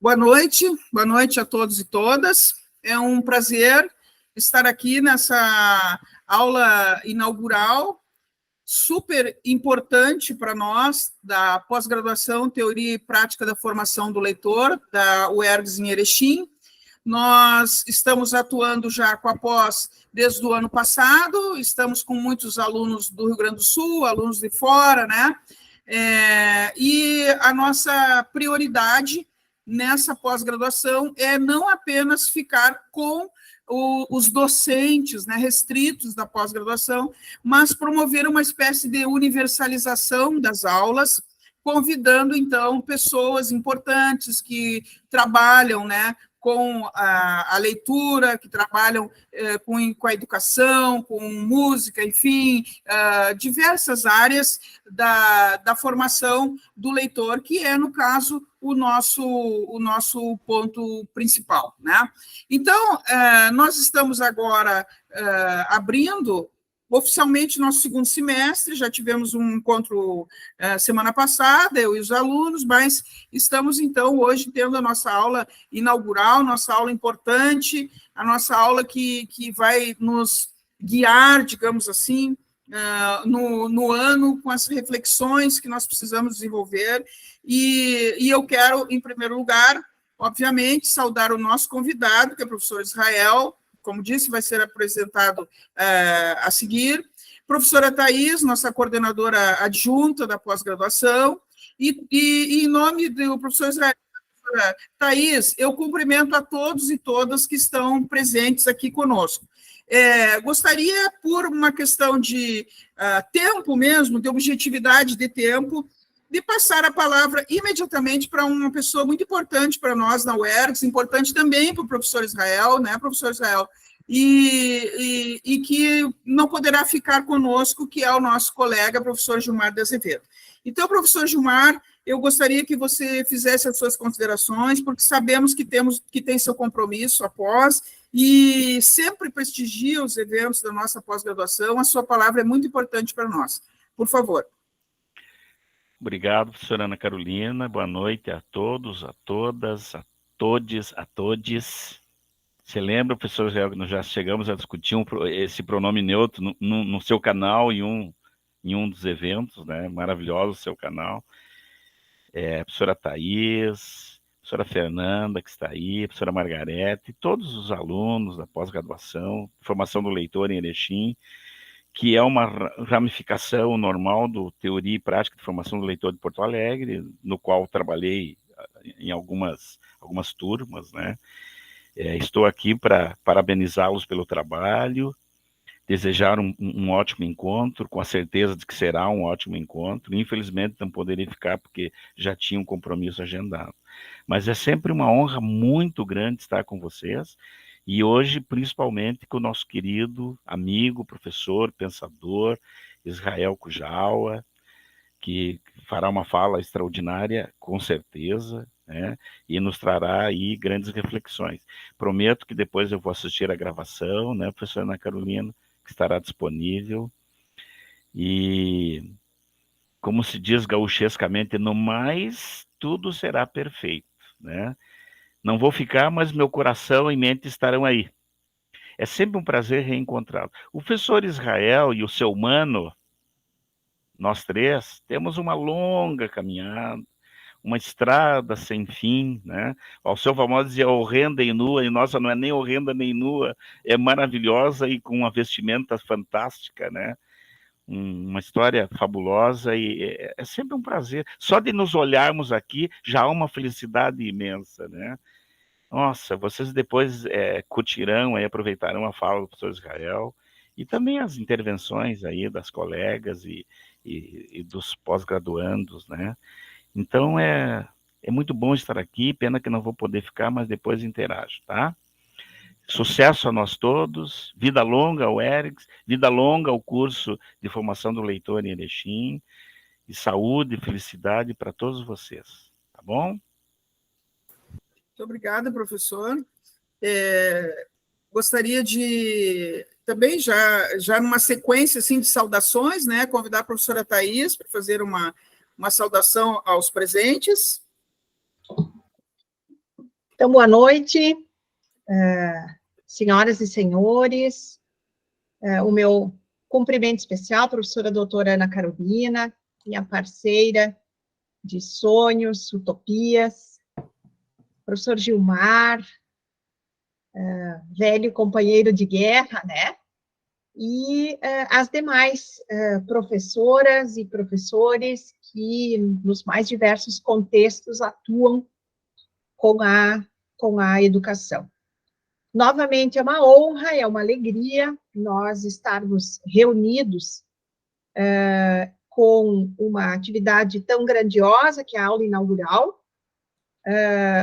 Boa noite a todos e todas. É um prazer estar aqui nessa aula inaugural, super importante para nós, da pós-graduação Teoria e Prática da Formação do Leitor, da UERGS em Erechim. Nós estamos atuando já com a pós desde o ano passado, estamos com muitos alunos do Rio Grande do Sul, alunos de fora, né? E a nossa prioridade nessa pós-graduação é não apenas ficar com os docentes, né, restritos da pós-graduação, mas promover uma espécie de universalização das aulas, convidando, então, pessoas importantes que trabalham, né, com a leitura, que trabalham com a educação, com música, enfim, diversas áreas da formação do leitor, que é, no caso, o nosso ponto principal, né? Então, nós estamos agora abrindo oficialmente nosso segundo semestre, já tivemos um encontro semana passada, eu e os alunos, mas estamos, então, hoje tendo a nossa aula inaugural, nossa aula importante, a nossa aula que vai nos guiar, digamos assim, no ano, com as reflexões que nós precisamos desenvolver, e eu quero, em primeiro lugar, obviamente, saudar o nosso convidado, que é o professor Israel, como disse, vai ser apresentado a seguir. Professora Thais, nossa coordenadora adjunta da pós-graduação, e em nome do professor Israel, Thais, eu cumprimento a todos e todas que estão presentes aqui conosco. Gostaria, por uma questão de tempo mesmo, de objetividade de tempo, de passar a palavra imediatamente para uma pessoa muito importante para nós na UERGS, importante também para o professor Israel, né, professor Israel, e que não poderá ficar conosco, que é o nosso colega, professor Gilmar de Azevedo. Então, professor Gilmar, eu gostaria que você fizesse as suas considerações, porque sabemos que tem seu compromisso após, e sempre prestigia os eventos da nossa pós-graduação, a sua palavra é muito importante para nós. Por favor. Obrigado, professora Ana Carolina. Boa noite a todos, a todas, a todes, a todes. Você lembra, professor Israel, que nós já chegamos a discutir esse pronome neutro no seu canal, em um dos eventos, né? Maravilhoso o seu canal. Professora Thais, professora Fernanda, que está aí, professora Margarete, todos os alunos da pós-graduação, formação do leitor em Erechim, que é uma ramificação normal do Teoria e Prática de Formação do Leitor de Porto Alegre, no qual trabalhei em algumas turmas, né? Estou aqui para parabenizá-los pelo trabalho, desejar um ótimo encontro, com a certeza de que será um ótimo encontro. Infelizmente não poderei ficar porque já tinha um compromisso agendado. Mas é sempre uma honra muito grande estar com vocês, e hoje, principalmente, com o nosso querido amigo, professor, pensador, Israel Kujawa, que fará uma fala extraordinária, com certeza, né? E nos trará aí grandes reflexões. Prometo que depois eu vou assistir a gravação, né, professora Ana Carolina, que estará disponível. E, como se diz gauchescamente, no mais, tudo será perfeito, né? Não vou ficar, mas meu coração e mente estarão aí. É sempre um prazer reencontrá-lo. O professor Israel e o seu mano, nós três, temos uma longa caminhada, uma estrada sem fim, né? O seu famoso dizia horrenda e nua, e nossa, não é nem horrenda nem nua, é maravilhosa e com uma vestimenta fantástica, né? Uma história fabulosa, e é sempre um prazer. Só de nos olharmos aqui já há uma felicidade imensa, né? Nossa, vocês depois curtirão, aproveitarão a fala do professor Israel e também as intervenções aí das colegas e dos pós-graduandos, né? Então, é muito bom estar aqui, pena que não vou poder ficar, mas depois interajo, tá? Sucesso a nós todos, vida longa ao ERGS, vida longa ao curso de formação do leitor em Erechim, e saúde e felicidade para todos vocês, tá bom? Muito obrigada, professor. Gostaria de, também, já numa sequência assim, de saudações, né, convidar a professora Thais para fazer uma saudação aos presentes. Então, boa noite, senhoras e senhores. O meu cumprimento especial, professora doutora Ana Carolina, minha parceira de sonhos, utopias, professor Gilmar, velho companheiro de guerra, né? E as demais professoras e professores que, nos mais diversos contextos, atuam com a educação. Novamente, é uma honra, é uma alegria nós estarmos reunidos com uma atividade tão grandiosa, que é a aula inaugural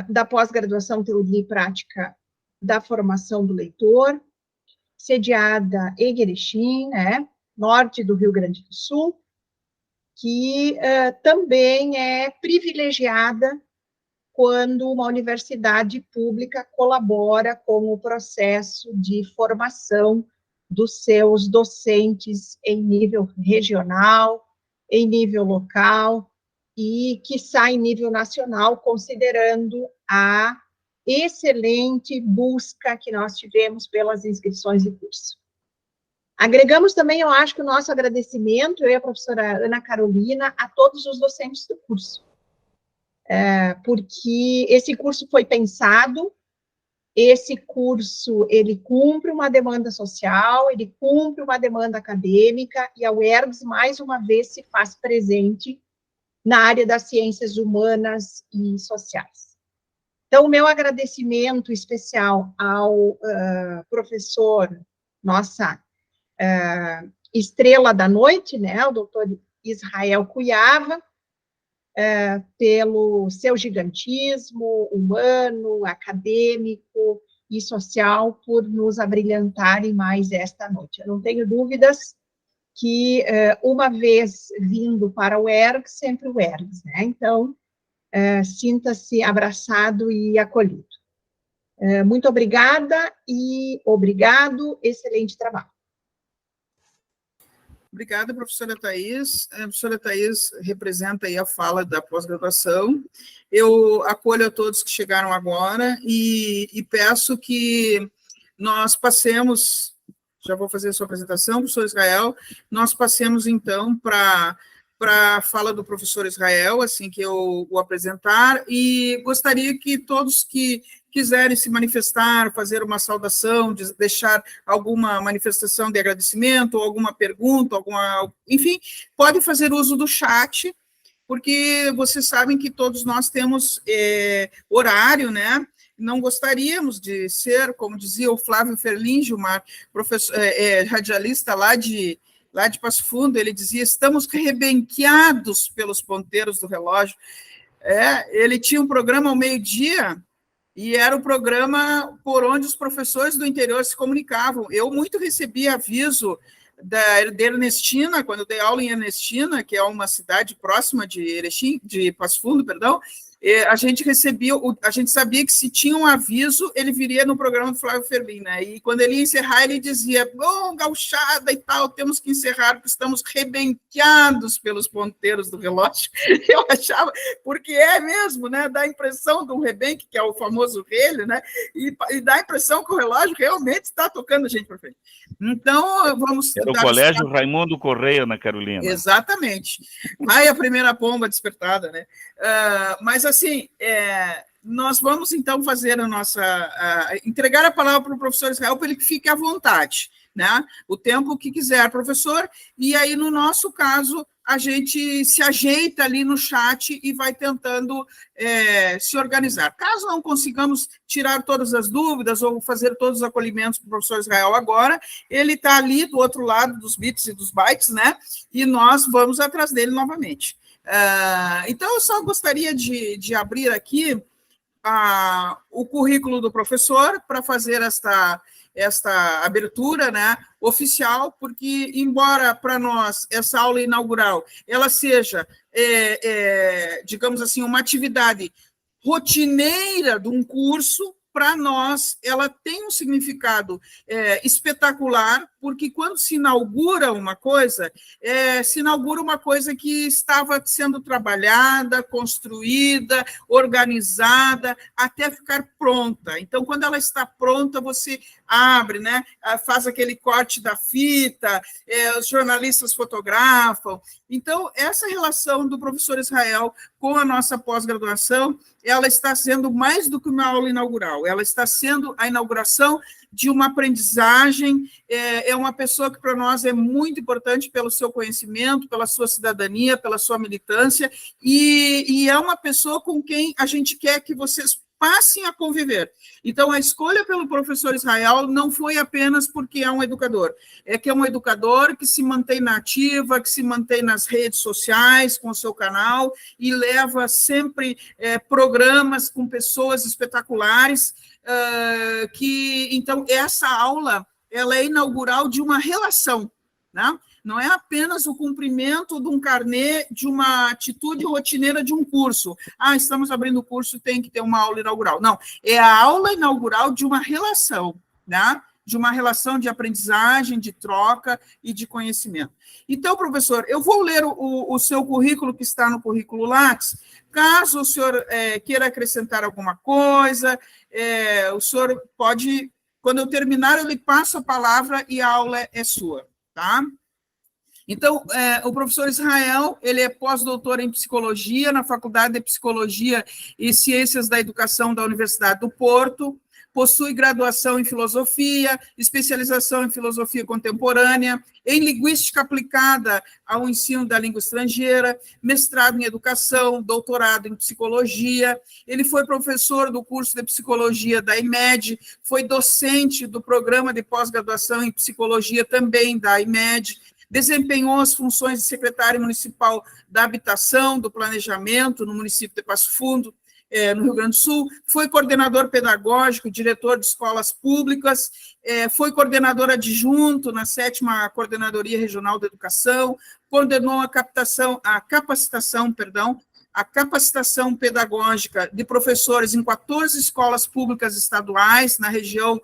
da pós-graduação Teoria e Prática da Formação do Leitor, sediada em Erechim, né, norte do Rio Grande do Sul, que também é privilegiada quando uma universidade pública colabora com o processo de formação dos seus docentes em nível regional, em nível local e, quiçá, em nível nacional, considerando a excelente busca que nós tivemos pelas inscrições de curso. Agregamos também, eu acho que o nosso agradecimento, eu e a professora Ana Carolina, a todos os docentes do curso, porque esse curso foi pensado, esse curso, ele cumpre uma demanda social, ele cumpre uma demanda acadêmica, e a UERGS, mais uma vez, se faz presente na área das ciências humanas e sociais. Então, o meu agradecimento especial ao professor, nossa estrela da noite, né, o doutor Israel Cuyava, pelo seu gigantismo humano, acadêmico e social, por nos abrilhantarem mais esta noite. Eu não tenho dúvidas que, uma vez vindo para o UERGS, sempre o UERGS, né? Então, sinta-se abraçado e acolhido. Muito obrigada e obrigado, excelente trabalho. Obrigada, professora Thais. A professora Thais representa aí a fala da pós-graduação. Eu acolho a todos que chegaram agora e peço que nós passemos, já vou fazer a sua apresentação, professor Israel, nós passemos, então, para a fala do professor Israel, assim que eu o apresentar, e gostaria que todos que quiserem se manifestar, fazer uma saudação, deixar alguma manifestação de agradecimento, ou alguma pergunta, enfim, pode fazer uso do chat, porque vocês sabem que todos nós temos horário, né? Não gostaríamos de ser, como dizia o Flávio Ferlin, Gilmar, professor, radialista lá de Passo Fundo, ele dizia: estamos rebenqueados pelos ponteiros do relógio. Ele tinha um programa ao meio-dia, e era o programa por onde os professores do interior se comunicavam. Eu muito recebi aviso da Ernestina, quando eu dei aula em Ernestina, que é uma cidade próxima de Erechim, de Passo Fundo, perdão. A gente sabia que se tinha um aviso, ele viria no programa do Flávio Ferlin, né? E quando ele ia encerrar, ele dizia: bom, gauchada e tal, temos que encerrar, porque estamos rebenqueados pelos ponteiros do relógio. Eu achava, porque é mesmo, né? Dá a impressão do rebenque, que é o famoso relho, né? E dá a impressão que o relógio realmente está tocando a gente para frente. Então, vamos... Era o colégio Raimundo Correia, na Carolina. Exatamente. Vai a primeira pomba despertada, né? Mas, assim, nós vamos, então, fazer a nossa... entregar a palavra para o professor Israel para ele que fique à vontade, né? O tempo que quiser, professor. E aí, no nosso caso, a gente se ajeita ali no chat e vai tentando se organizar. Caso não consigamos tirar todas as dúvidas ou fazer todos os acolhimentos para o professor Israel agora, ele está ali do outro lado dos bits e dos bytes, né? E nós vamos atrás dele novamente. Então, eu só gostaria de abrir aqui o currículo do professor para fazer esta abertura, né, oficial, porque, embora para nós essa aula inaugural ela seja, digamos assim, uma atividade rotineira de um curso, para nós ela tem um significado espetacular, porque quando se inaugura uma coisa que estava sendo trabalhada, construída, organizada, até ficar pronta. Então, quando ela está pronta, você abre, né? Faz aquele corte da fita, os jornalistas fotografam. Então, essa relação do professor Israel com a nossa pós-graduação, ela está sendo mais do que uma aula inaugural, ela está sendo a inauguração de uma aprendizagem, é uma pessoa que para nós é muito importante pelo seu conhecimento, pela sua cidadania, pela sua militância, e é uma pessoa com quem a gente quer que vocês passem a conviver. Então, a escolha pelo professor Israel não foi apenas porque é um educador, é que é um educador que se mantém na ativa, que se mantém nas redes sociais, com o seu canal, e leva sempre programas com pessoas espetaculares, então, essa aula, ela é inaugural de uma relação, né? Não é apenas o cumprimento de um carnê, de uma atitude rotineira de um curso. Estamos abrindo o curso, tem que ter uma aula inaugural. Não, é a aula inaugural de uma relação, né? De uma relação de aprendizagem, de troca e de conhecimento. Então, professor, eu vou ler o seu currículo, que está no currículo Lattes. Caso o senhor queira acrescentar alguma coisa, o senhor pode, quando eu terminar, eu lhe passo a palavra e a aula é sua, tá? Então, o professor Israel, ele é pós-doutor em psicologia na Faculdade de Psicologia e Ciências da Educação da Universidade do Porto, possui graduação em filosofia, especialização em filosofia contemporânea, em linguística aplicada ao ensino da língua estrangeira, mestrado em educação, doutorado em psicologia. Ele foi professor do curso de psicologia da IMED, foi docente do programa de pós-graduação em psicologia também da IMED, desempenhou as funções de secretário municipal da habitação, do planejamento no município de Passo Fundo, no Rio Grande do Sul, foi coordenador pedagógico, diretor de escolas públicas, foi coordenador adjunto na 7ª Coordenadoria Regional da Educação, coordenou a capacitação pedagógica de professores em 14 escolas públicas estaduais na região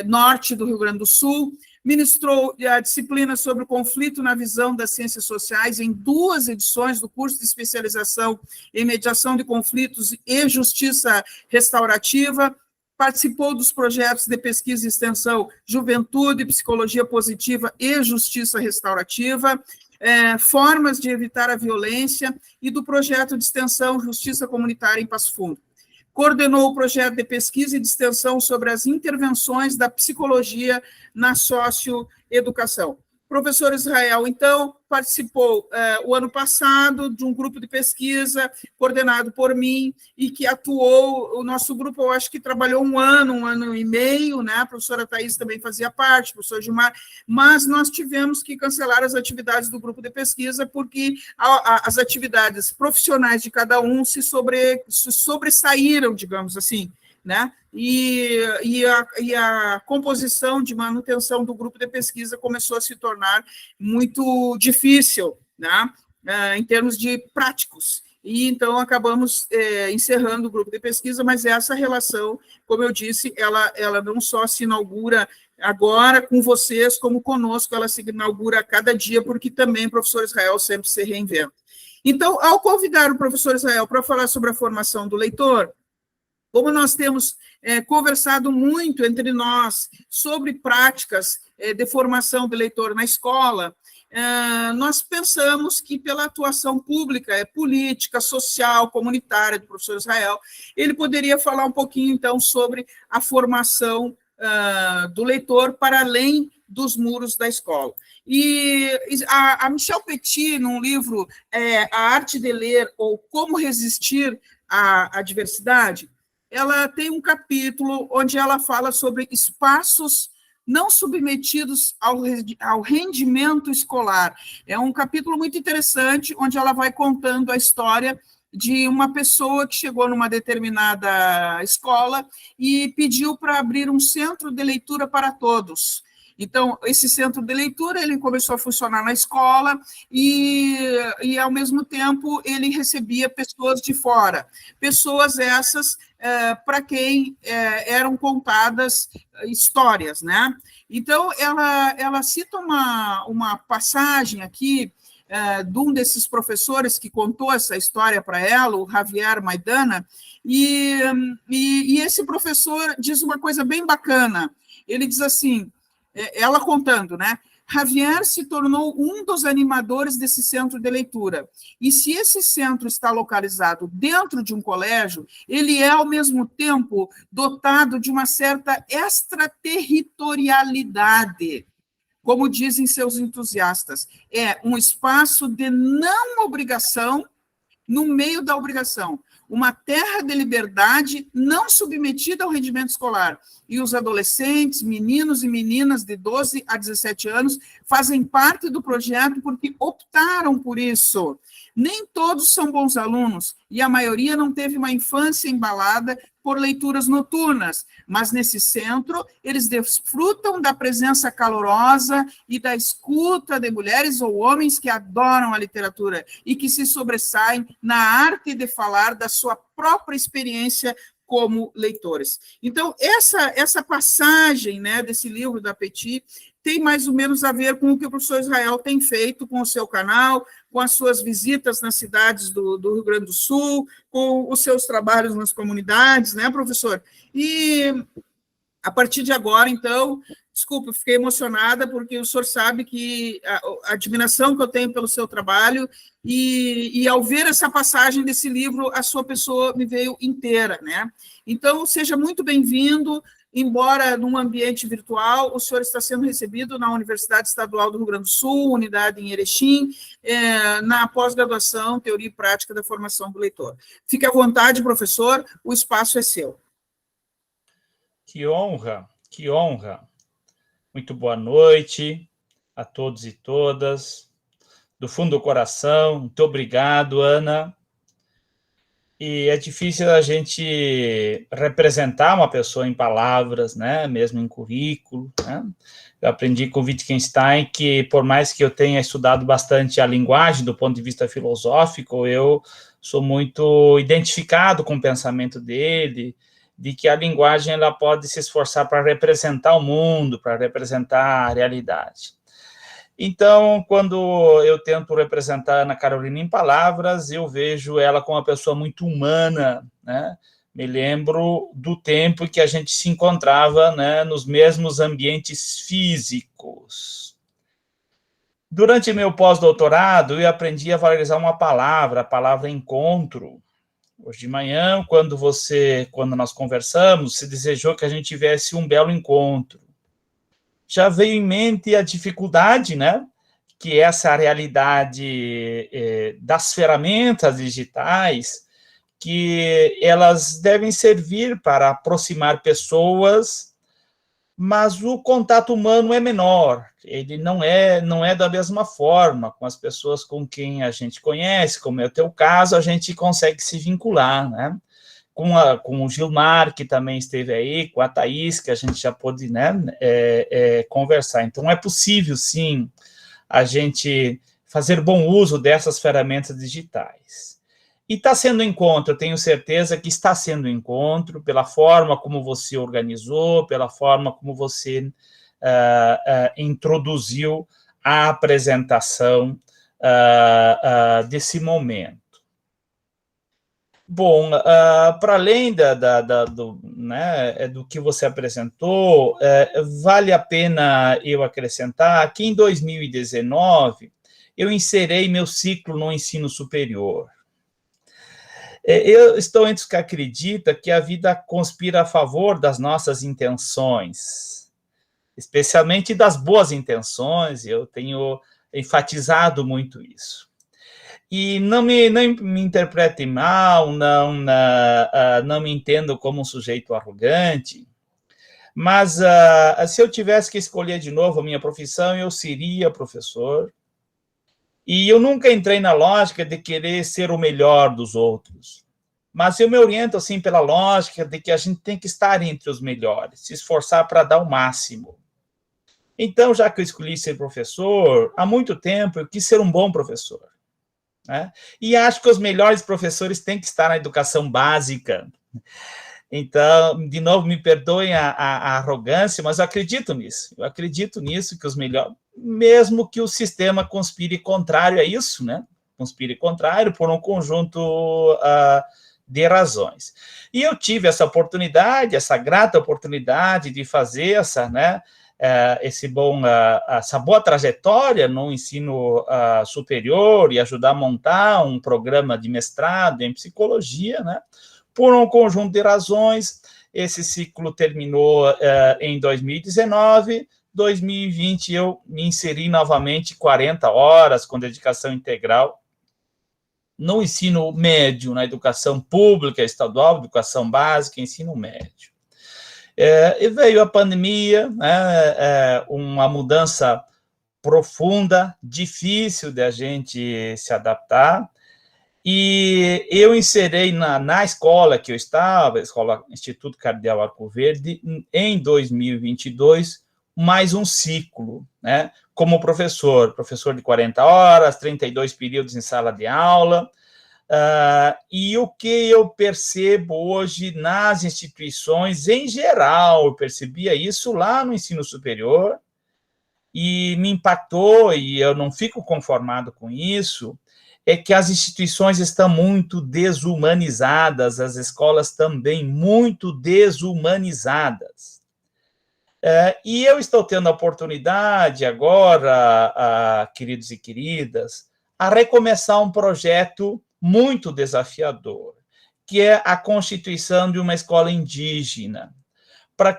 norte do Rio Grande do Sul, ministrou a disciplina sobre o conflito na visão das ciências sociais em 2 edições do curso de especialização em mediação de conflitos e justiça restaurativa, participou dos projetos de pesquisa e extensão Juventude, Psicologia Positiva e Justiça Restaurativa, Formas de Evitar a Violência, e do projeto de extensão Justiça Comunitária em Passo Fundo. Coordenou o projeto de pesquisa e de extensão sobre as intervenções da psicologia na socioeducação. Professor Israel, então, participou o ano passado de um grupo de pesquisa coordenado por mim e que atuou, o nosso grupo, eu acho que trabalhou um ano e meio, né? A professora Thais também fazia parte, o professor Gilmar, mas nós tivemos que cancelar as atividades do grupo de pesquisa porque as atividades profissionais de cada um se sobressaíram, digamos assim, né? E a composição de manutenção do grupo de pesquisa começou a se tornar muito difícil, né? Em termos de práticos. E então acabamos encerrando o grupo de pesquisa, mas essa relação, como eu disse, ela não só se inaugura agora com vocês, como conosco, ela se inaugura a cada dia, porque também o professor Israel sempre se reinventa. Então, ao convidar o professor Israel para falar sobre a formação do leitor, como nós temos conversado muito entre nós sobre práticas de formação do leitor na escola, nós pensamos que pela atuação pública, política, social, comunitária do professor Israel, ele poderia falar um pouquinho, então, sobre a formação do leitor para além dos muros da escola. E a Michelle Petit, num livro, A Arte de Ler, ou Como Resistir à Diversidade, ela tem um capítulo onde ela fala sobre espaços não submetidos ao rendimento escolar. É um capítulo muito interessante, onde ela vai contando a história de uma pessoa que chegou numa determinada escola e pediu para abrir um centro de leitura para todos. Então, esse centro de leitura, ele começou a funcionar na escola e ao mesmo tempo, ele recebia pessoas de fora. Pessoas essas para quem eram contadas histórias, né? Então, ela cita uma passagem aqui de um desses professores que contou essa história para ela, o Javier Maidana, e esse professor diz uma coisa bem bacana. Ele diz assim, ela contando, né? Javier se tornou um dos animadores desse centro de leitura. E se esse centro está localizado dentro de um colégio, ele é, ao mesmo tempo, dotado de uma certa extraterritorialidade. Como dizem seus entusiastas, é um espaço de não obrigação no meio da obrigação, uma terra de liberdade não submetida ao rendimento escolar. E os adolescentes, meninos e meninas de 12 a 17 anos, fazem parte do projeto porque optaram por isso. Nem todos são bons alunos, e a maioria não teve uma infância embalada por leituras noturnas, mas nesse centro eles desfrutam da presença calorosa e da escuta de mulheres ou homens que adoram a literatura e que se sobressaem na arte de falar da sua própria experiência como leitores. Então, essa passagem, né, desse livro da Petit tem mais ou menos a ver com o que o professor Israel tem feito com o seu canal, com as suas visitas nas cidades do Rio Grande do Sul, com os seus trabalhos nas comunidades, né, professor? E a partir de agora, então, desculpa, fiquei emocionada, porque o senhor sabe que a admiração que eu tenho pelo seu trabalho, e ao ver essa passagem desse livro, a sua pessoa me veio inteira, né? Então, seja muito bem-vindo. Embora num ambiente virtual, o senhor está sendo recebido na Universidade Estadual do Rio Grande do Sul, unidade em Erechim, na pós-graduação, Teoria e Prática da Formação do Leitor. Fique à vontade, professor, o espaço é seu. Que honra, que honra. Muito boa noite a todos e todas. Do fundo do coração, muito obrigado, Ana. E é difícil a gente representar uma pessoa em palavras, né? Mesmo em currículo, né? Eu aprendi com Wittgenstein que, por mais que eu tenha estudado bastante a linguagem do ponto de vista filosófico, eu sou muito identificado com o pensamento dele, de que a linguagem ela pode se esforçar para representar o mundo, para representar a realidade. Então, quando eu tento representar a Ana Carolina em palavras, eu vejo ela como uma pessoa muito humana, né? Me lembro do tempo que a gente se encontrava, né, nos mesmos ambientes físicos. Durante meu pós-doutorado, eu aprendi a valorizar uma palavra, a palavra encontro. Hoje de manhã, quando nós conversamos, se desejou que a gente tivesse um belo encontro. Já veio em mente a dificuldade, né, que essa realidade das ferramentas digitais, que elas devem servir para aproximar pessoas, mas o contato humano é menor, ele não é da mesma forma com as pessoas com quem a gente conhece, como é o teu caso, a gente consegue se vincular, né? Com o Gilmar, que também esteve aí, com a Thaís, que a gente já pôde, né, conversar. Então, é possível, sim, a gente fazer bom uso dessas ferramentas digitais. E está sendo encontro, eu tenho certeza que está sendo encontro, pela forma como você organizou, pela forma como você introduziu a apresentação desse momento. Bom, para além do que você apresentou, vale a pena eu acrescentar que em 2019 eu encerrei meu ciclo no ensino superior. Eu estou entre os que acreditam que a vida conspira a favor das nossas intenções, especialmente das boas intenções, eu tenho enfatizado muito isso. E não me interpretem mal, não me entendo como um sujeito arrogante, mas se eu tivesse que escolher de novo a minha profissão, eu seria professor. E eu nunca entrei na lógica de querer ser o melhor dos outros. Mas eu me oriento, assim, pela lógica de que a gente tem que estar entre os melhores, se esforçar para dar o máximo. Então, já que eu escolhi ser professor, há muito tempo eu quis ser um bom professor, né? E acho que os melhores professores têm que estar na educação básica. Então, de novo, me perdoem a arrogância, mas eu acredito nisso. Eu acredito nisso, que os melhores, mesmo que o sistema conspire contrário a isso, né? Conspire contrário por um conjunto de razões. E eu tive essa oportunidade, essa grata oportunidade de fazer essa, né? Essa boa trajetória no ensino superior e ajudar a montar um programa de mestrado em psicologia, né? Por um conjunto de razões, esse ciclo terminou em 2019, 2020 eu me inseri novamente 40 horas com dedicação integral no ensino médio, na educação pública, estadual, educação básica, ensino médio. E veio a pandemia, né, uma mudança profunda, difícil de a gente se adaptar, e eu inserei na escola que eu estava, a Escola Instituto Cardeal Arco Verde, em 2022, mais um ciclo, né, como professor de 40 horas, 32 períodos em sala de aula, e o que eu percebo hoje nas instituições em geral, eu percebia isso lá no ensino superior, e me impactou, e eu não fico conformado com isso, é que as instituições estão muito desumanizadas, as escolas também muito desumanizadas. E eu estou tendo a oportunidade agora, queridos e queridas, a recomeçar um projeto muito desafiador, que é a constituição de uma escola indígena. Para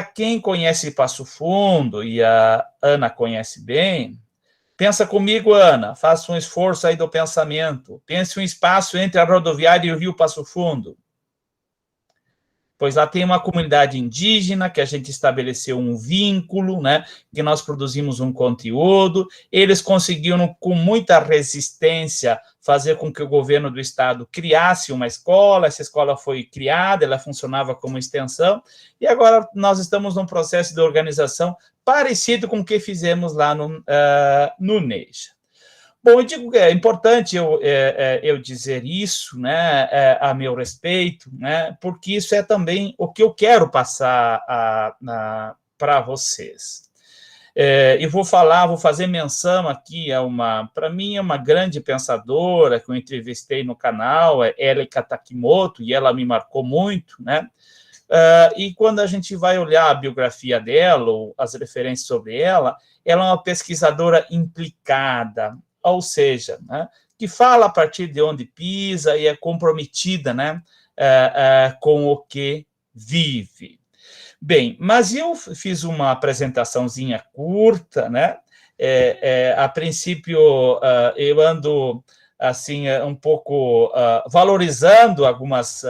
quem conhece Passo Fundo, e a Ana conhece bem, pensa comigo, Ana, faça um esforço aí do pensamento. Pense um espaço entre a rodoviária e o Rio Passo Fundo. Pois lá tem uma comunidade indígena, que a gente estabeleceu um vínculo, né, que nós produzimos um conteúdo, eles conseguiram, com muita resistência, fazer com que o governo do estado criasse uma escola, essa escola foi criada, ela funcionava como extensão, e agora nós estamos num processo de organização parecido com o que fizemos lá no NEJA. Bom, eu digo que é importante eu dizer isso, né, a meu respeito, né, porque isso é também o que eu quero passar para vocês. E vou fazer menção aqui para mim, é uma grande pensadora que eu entrevistei no canal, é Erika Takimoto, e ela me marcou muito, né, e quando a gente vai olhar a biografia dela, ou as referências sobre ela é uma pesquisadora implicada, ou seja, né, que fala a partir de onde pisa e é comprometida, né, com o que vive. Bem, mas eu fiz uma apresentaçãozinha curta, né, a princípio eu ando, assim, um pouco valorizando alguns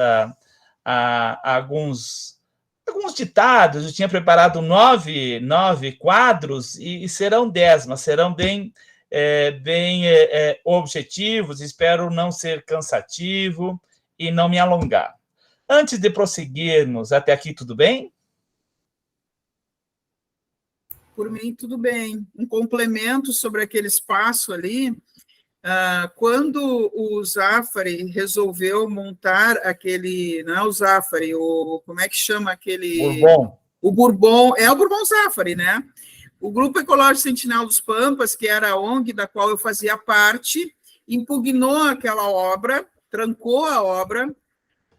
ditados. Eu tinha preparado nove quadros e serão 10, mas serão bem objetivos, espero não ser cansativo e não me alongar. Antes de prosseguirmos, até aqui tudo bem? Por mim, tudo bem. Um complemento sobre aquele espaço ali, quando o Zafari resolveu montar aquele, não é o Zafari, como é que chama aquele? Bourbon. O Bourbon, é o Bourbon Zafari, né? O Grupo Ecológico Sentinela dos Pampas, que era a ONG da qual eu fazia parte, impugnou aquela obra, trancou a obra,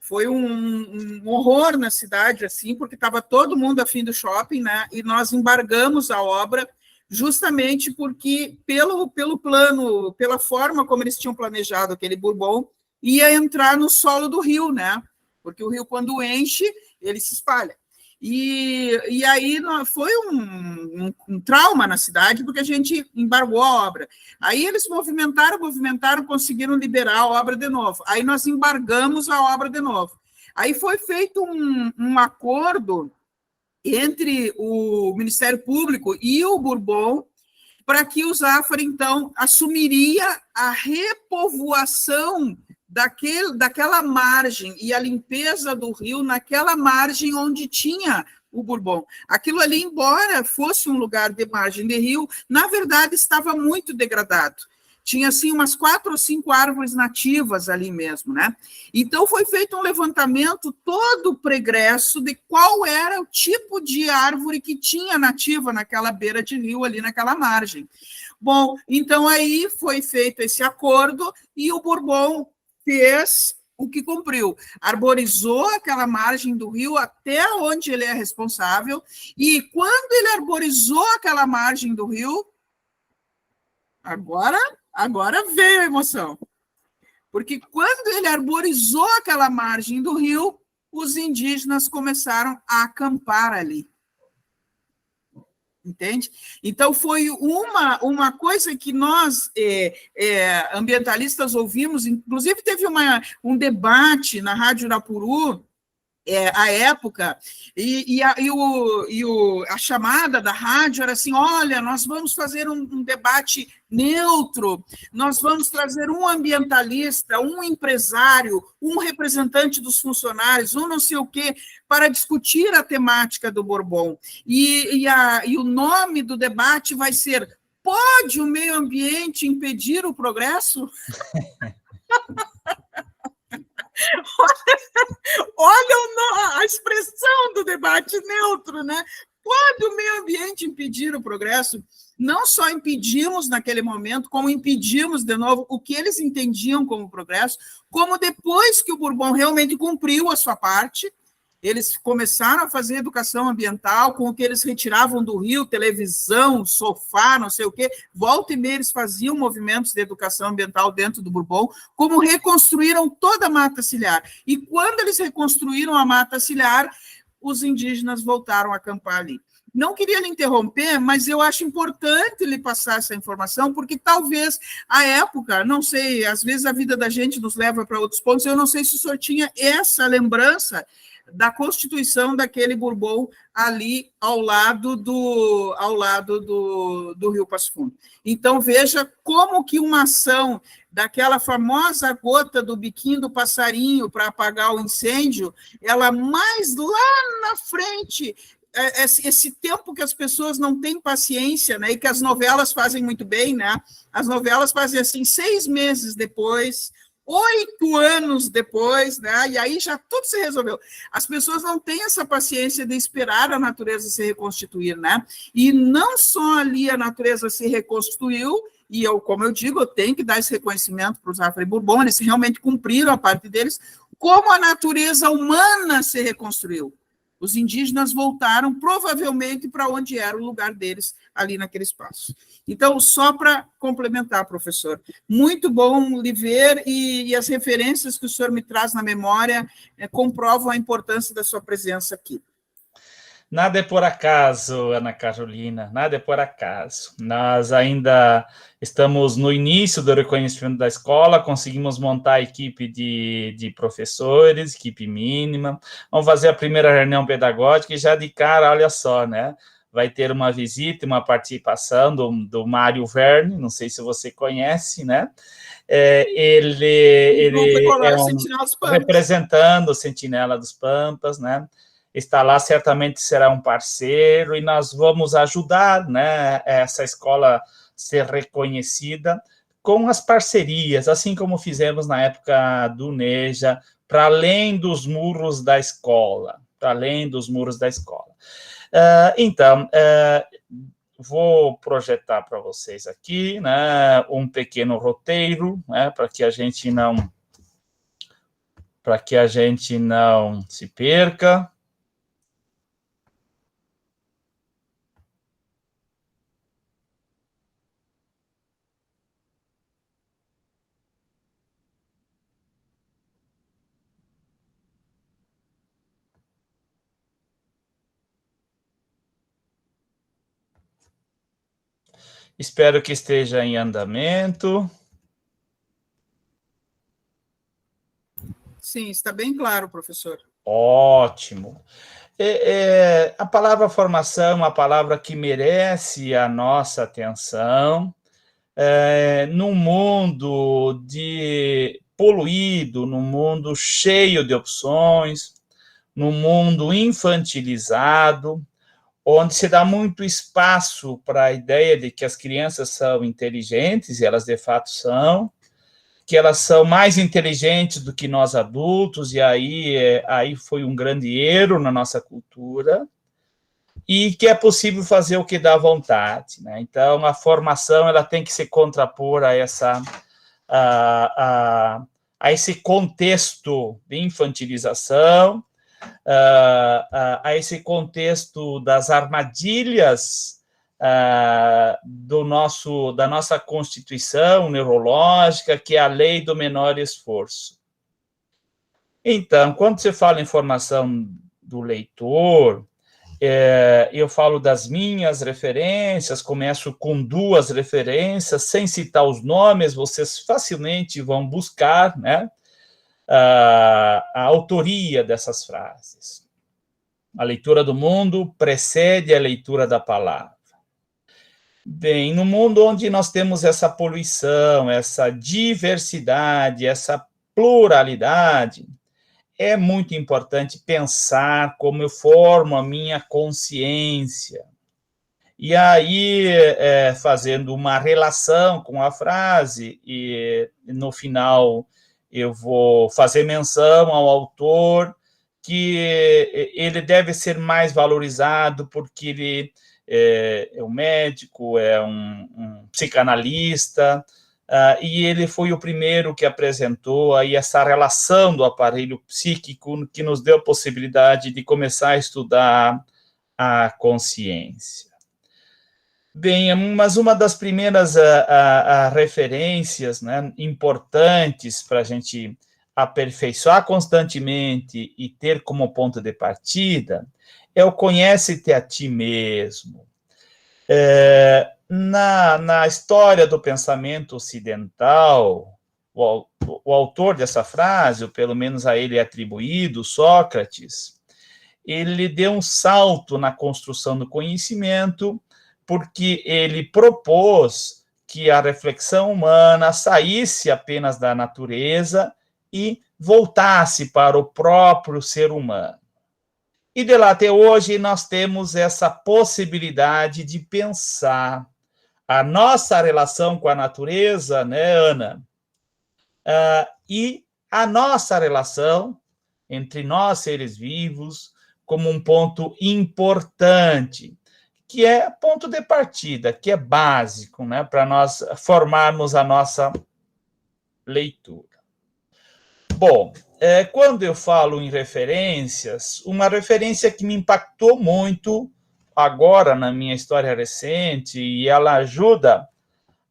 foi um horror na cidade, assim, porque estava todo mundo afim do shopping, né? E nós embargamos a obra justamente porque, pelo plano, pela forma como eles tinham planejado aquele Bourbon, ia entrar no solo do rio, né? Porque o rio, quando enche, ele se espalha. E aí foi um trauma na cidade, porque a gente embargou a obra. Aí eles movimentaram, conseguiram liberar a obra de novo. Aí nós embargamos a obra de novo. Aí foi feito um acordo entre o Ministério Público e o Bourbon para que o Zafari, então, assumiria a repovoação daquela margem e a limpeza do rio naquela margem onde tinha o Bourbon. Aquilo ali, embora fosse um lugar de margem de rio, na verdade estava muito degradado. Tinha, assim, umas 4 ou 5 árvores nativas ali mesmo, né? Então, foi feito um levantamento todo pregresso de qual era o tipo de árvore que tinha nativa naquela beira de rio, ali naquela margem. Bom, então aí foi feito esse acordo e o Bourbon fez o que cumpriu. Arborizou aquela margem do rio até onde ele é responsável e quando ele arborizou aquela margem do rio, agora veio a emoção. Porque quando ele arborizou aquela margem do rio, os indígenas começaram a acampar ali. Entende? Então, foi uma coisa que nós, ambientalistas, ouvimos, inclusive teve um debate na Rádio Urapuru, à época, a chamada da rádio era assim, olha, nós vamos fazer um debate neutro, nós vamos trazer um ambientalista, um empresário, um representante dos funcionários, um não sei o quê, para discutir a temática do Bourbon. E o nome do debate vai ser: pode o meio ambiente impedir o progresso? Olha a expressão do debate neutro, né? Pode o meio ambiente impedir o progresso? Não só impedimos naquele momento, como impedimos de novo o que eles entendiam como progresso, como depois que o Bourbon realmente cumpriu a sua parte, eles começaram a fazer educação ambiental com o que eles retiravam do rio, televisão, sofá, não sei o quê. Volta e meia eles faziam movimentos de educação ambiental dentro do Bourbon, como reconstruíram toda a mata ciliar. E quando eles reconstruíram a mata ciliar, os indígenas voltaram a acampar ali. Não queria lhe interromper, mas eu acho importante lhe passar essa informação, porque talvez a época, não sei, às vezes a vida da gente nos leva para outros pontos, eu não sei se o senhor tinha essa lembrança da constituição daquele Bourbon ali ao lado do Rio Passo Fundo. Então, veja como que uma ação daquela famosa gota do biquinho do passarinho para apagar o incêndio, ela mais lá na frente, esse tempo que as pessoas não têm paciência, né, e que as novelas fazem muito bem, né? As novelas fazem assim, 6 meses depois, 8 anos depois, né? E aí já tudo se resolveu. As pessoas não têm essa paciência de esperar a natureza se reconstituir, né? E não só ali a natureza se reconstituiu, e como eu digo, eu tenho que dar esse reconhecimento para os Zafra e Bourbon, eles realmente cumpriram a parte deles, como a natureza humana se reconstruiu. Os indígenas voltaram, provavelmente, para onde era o lugar deles, ali naquele espaço. Então, só para complementar, professor, muito bom lhe ver, e as referências que o senhor me traz na memória comprovam a importância da sua presença aqui. Nada é por acaso, Ana Carolina, nada é por acaso. Nós ainda estamos no início do reconhecimento da escola, conseguimos montar a equipe de professores, equipe mínima. Vamos fazer a primeira reunião pedagógica e já de cara, olha só, né? Vai ter uma visita, uma participação do Mário Verne, não sei se você conhece, né? Ele é representando o Sentinela dos Pampas, né? Está lá, certamente será um parceiro, e nós vamos ajudar, né, essa escola ser reconhecida com as parcerias, assim como fizemos na época do NEJA, para além dos muros da escola, para além dos muros da escola. Então, vou projetar para vocês aqui, né, um pequeno roteiro, né, para que a gente não se perca. Espero que esteja em andamento. Sim, está bem claro, professor. Ótimo. A palavra formação é uma palavra que merece a nossa atenção. Num mundo de poluído, num mundo cheio de opções, num mundo infantilizado, onde se dá muito espaço para a ideia de que as crianças são inteligentes, e elas de fato são, que elas são mais inteligentes do que nós adultos, e aí foi um grande erro na nossa cultura, e que é possível fazer o que dá vontade, né? Então, a formação ela tem que se contrapor a esse contexto de infantilização, a esse contexto das armadilhas da nossa constituição neurológica, que é a lei do menor esforço. Então, quando você fala em formação do leitor, eu falo das minhas referências, começo com 2 referências, sem citar os nomes, vocês facilmente vão buscar, né, a autoria dessas frases. A leitura do mundo precede a leitura da palavra. Bem, no mundo onde nós temos essa poluição, essa diversidade, essa pluralidade, é muito importante pensar como eu formo a minha consciência. E aí, fazendo uma relação com a frase, e no final eu vou fazer menção ao autor, que ele deve ser mais valorizado porque ele é um médico, é um psicanalista, e ele foi o primeiro que apresentou aí essa relação do aparelho psíquico que nos deu a possibilidade de começar a estudar a consciência. Bem, mas uma das primeiras referências, né, importantes para a gente aperfeiçoar constantemente e ter como ponto de partida é o conhece-te a ti mesmo. Na história do pensamento ocidental, o autor dessa frase, ou pelo menos a ele é atribuído, Sócrates, ele deu um salto na construção do conhecimento, porque ele propôs que a reflexão humana saísse apenas da natureza e voltasse para o próprio ser humano. E de lá até hoje nós temos essa possibilidade de pensar a nossa relação com a natureza, né, Ana? E a nossa relação entre nós, seres vivos, como um ponto importante, que é ponto de partida, que é básico, né, para nós formarmos a nossa leitura. Bom, quando eu falo em referências, uma referência que me impactou muito agora na minha história recente, e ela ajuda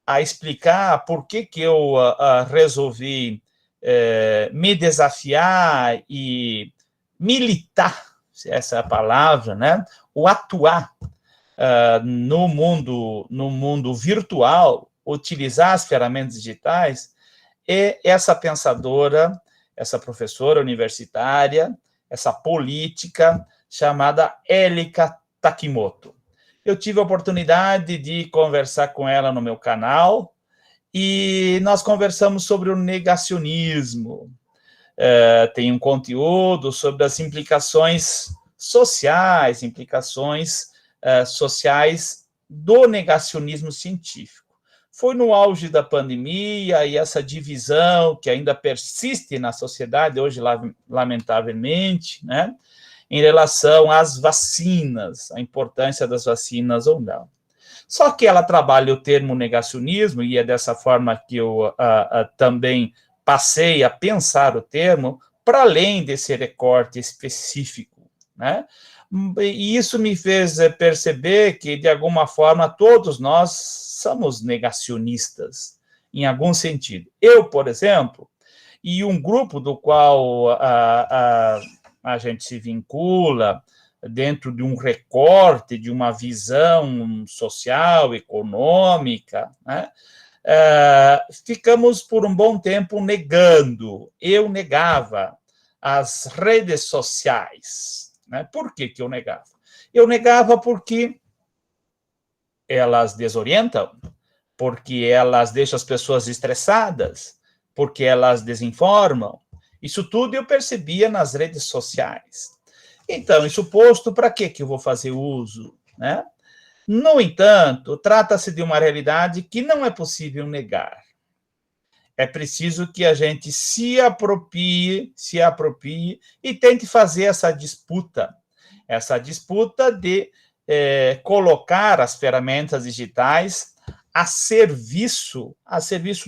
a explicar por que eu resolvi me desafiar e militar, se essa é a palavra, né? O atuar no mundo virtual, utilizar as ferramentas digitais, e essa pensadora, essa professora universitária, essa política chamada Elika Takimoto. Eu tive a oportunidade de conversar com ela no meu canal e nós conversamos sobre o negacionismo. Tem um conteúdo sobre as implicações sociais, do negacionismo científico. Foi no auge da pandemia e essa divisão que ainda persiste na sociedade, hoje, lamentavelmente, né, em relação às vacinas, a importância das vacinas ou não. Só que ela trabalha o termo negacionismo, e é dessa forma que eu também passei a pensar o termo, para além desse recorte específico, né? E isso me fez perceber que, de alguma forma, todos nós somos negacionistas, em algum sentido. Eu, por exemplo, e um grupo do qual a gente se vincula dentro de um recorte, de uma visão social, econômica, né? Ficamos por um bom tempo negando. Eu negava as redes sociais. Né? Por que eu negava? Eu negava porque elas desorientam, porque elas deixam as pessoas estressadas, porque elas desinformam. Isso tudo eu percebia nas redes sociais. Então, isso posto, para que eu vou fazer uso, né? No entanto, trata-se de uma realidade que não é possível negar. É preciso que a gente se aproprie e tente fazer essa disputa de colocar as ferramentas digitais a serviço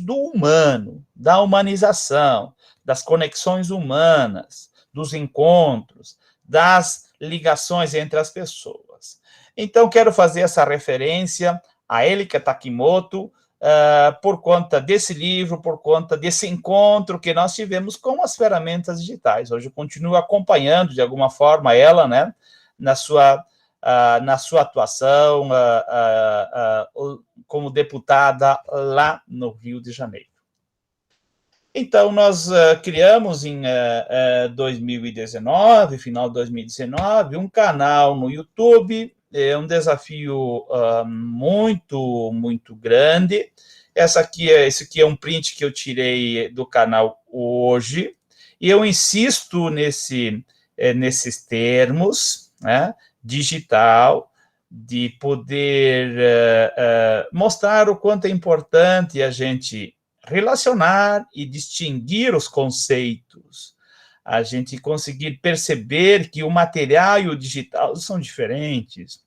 do humano, da humanização, das conexões humanas, dos encontros, das ligações entre as pessoas. Então, quero fazer essa referência a Erika Takimoto, por conta desse livro, por conta desse encontro que nós tivemos com as ferramentas digitais. Hoje eu continuo acompanhando, de alguma forma, ela, né, na sua atuação como deputada lá no Rio de Janeiro. Então, nós criamos em 2019, final de 2019, um canal no YouTube. É um desafio muito, muito grande. Esse aqui é um print que eu tirei do canal hoje, e eu insisto nesses termos, né, digital, de poder mostrar o quanto é importante a gente relacionar e distinguir os conceitos, a gente conseguir perceber que o material e o digital são diferentes.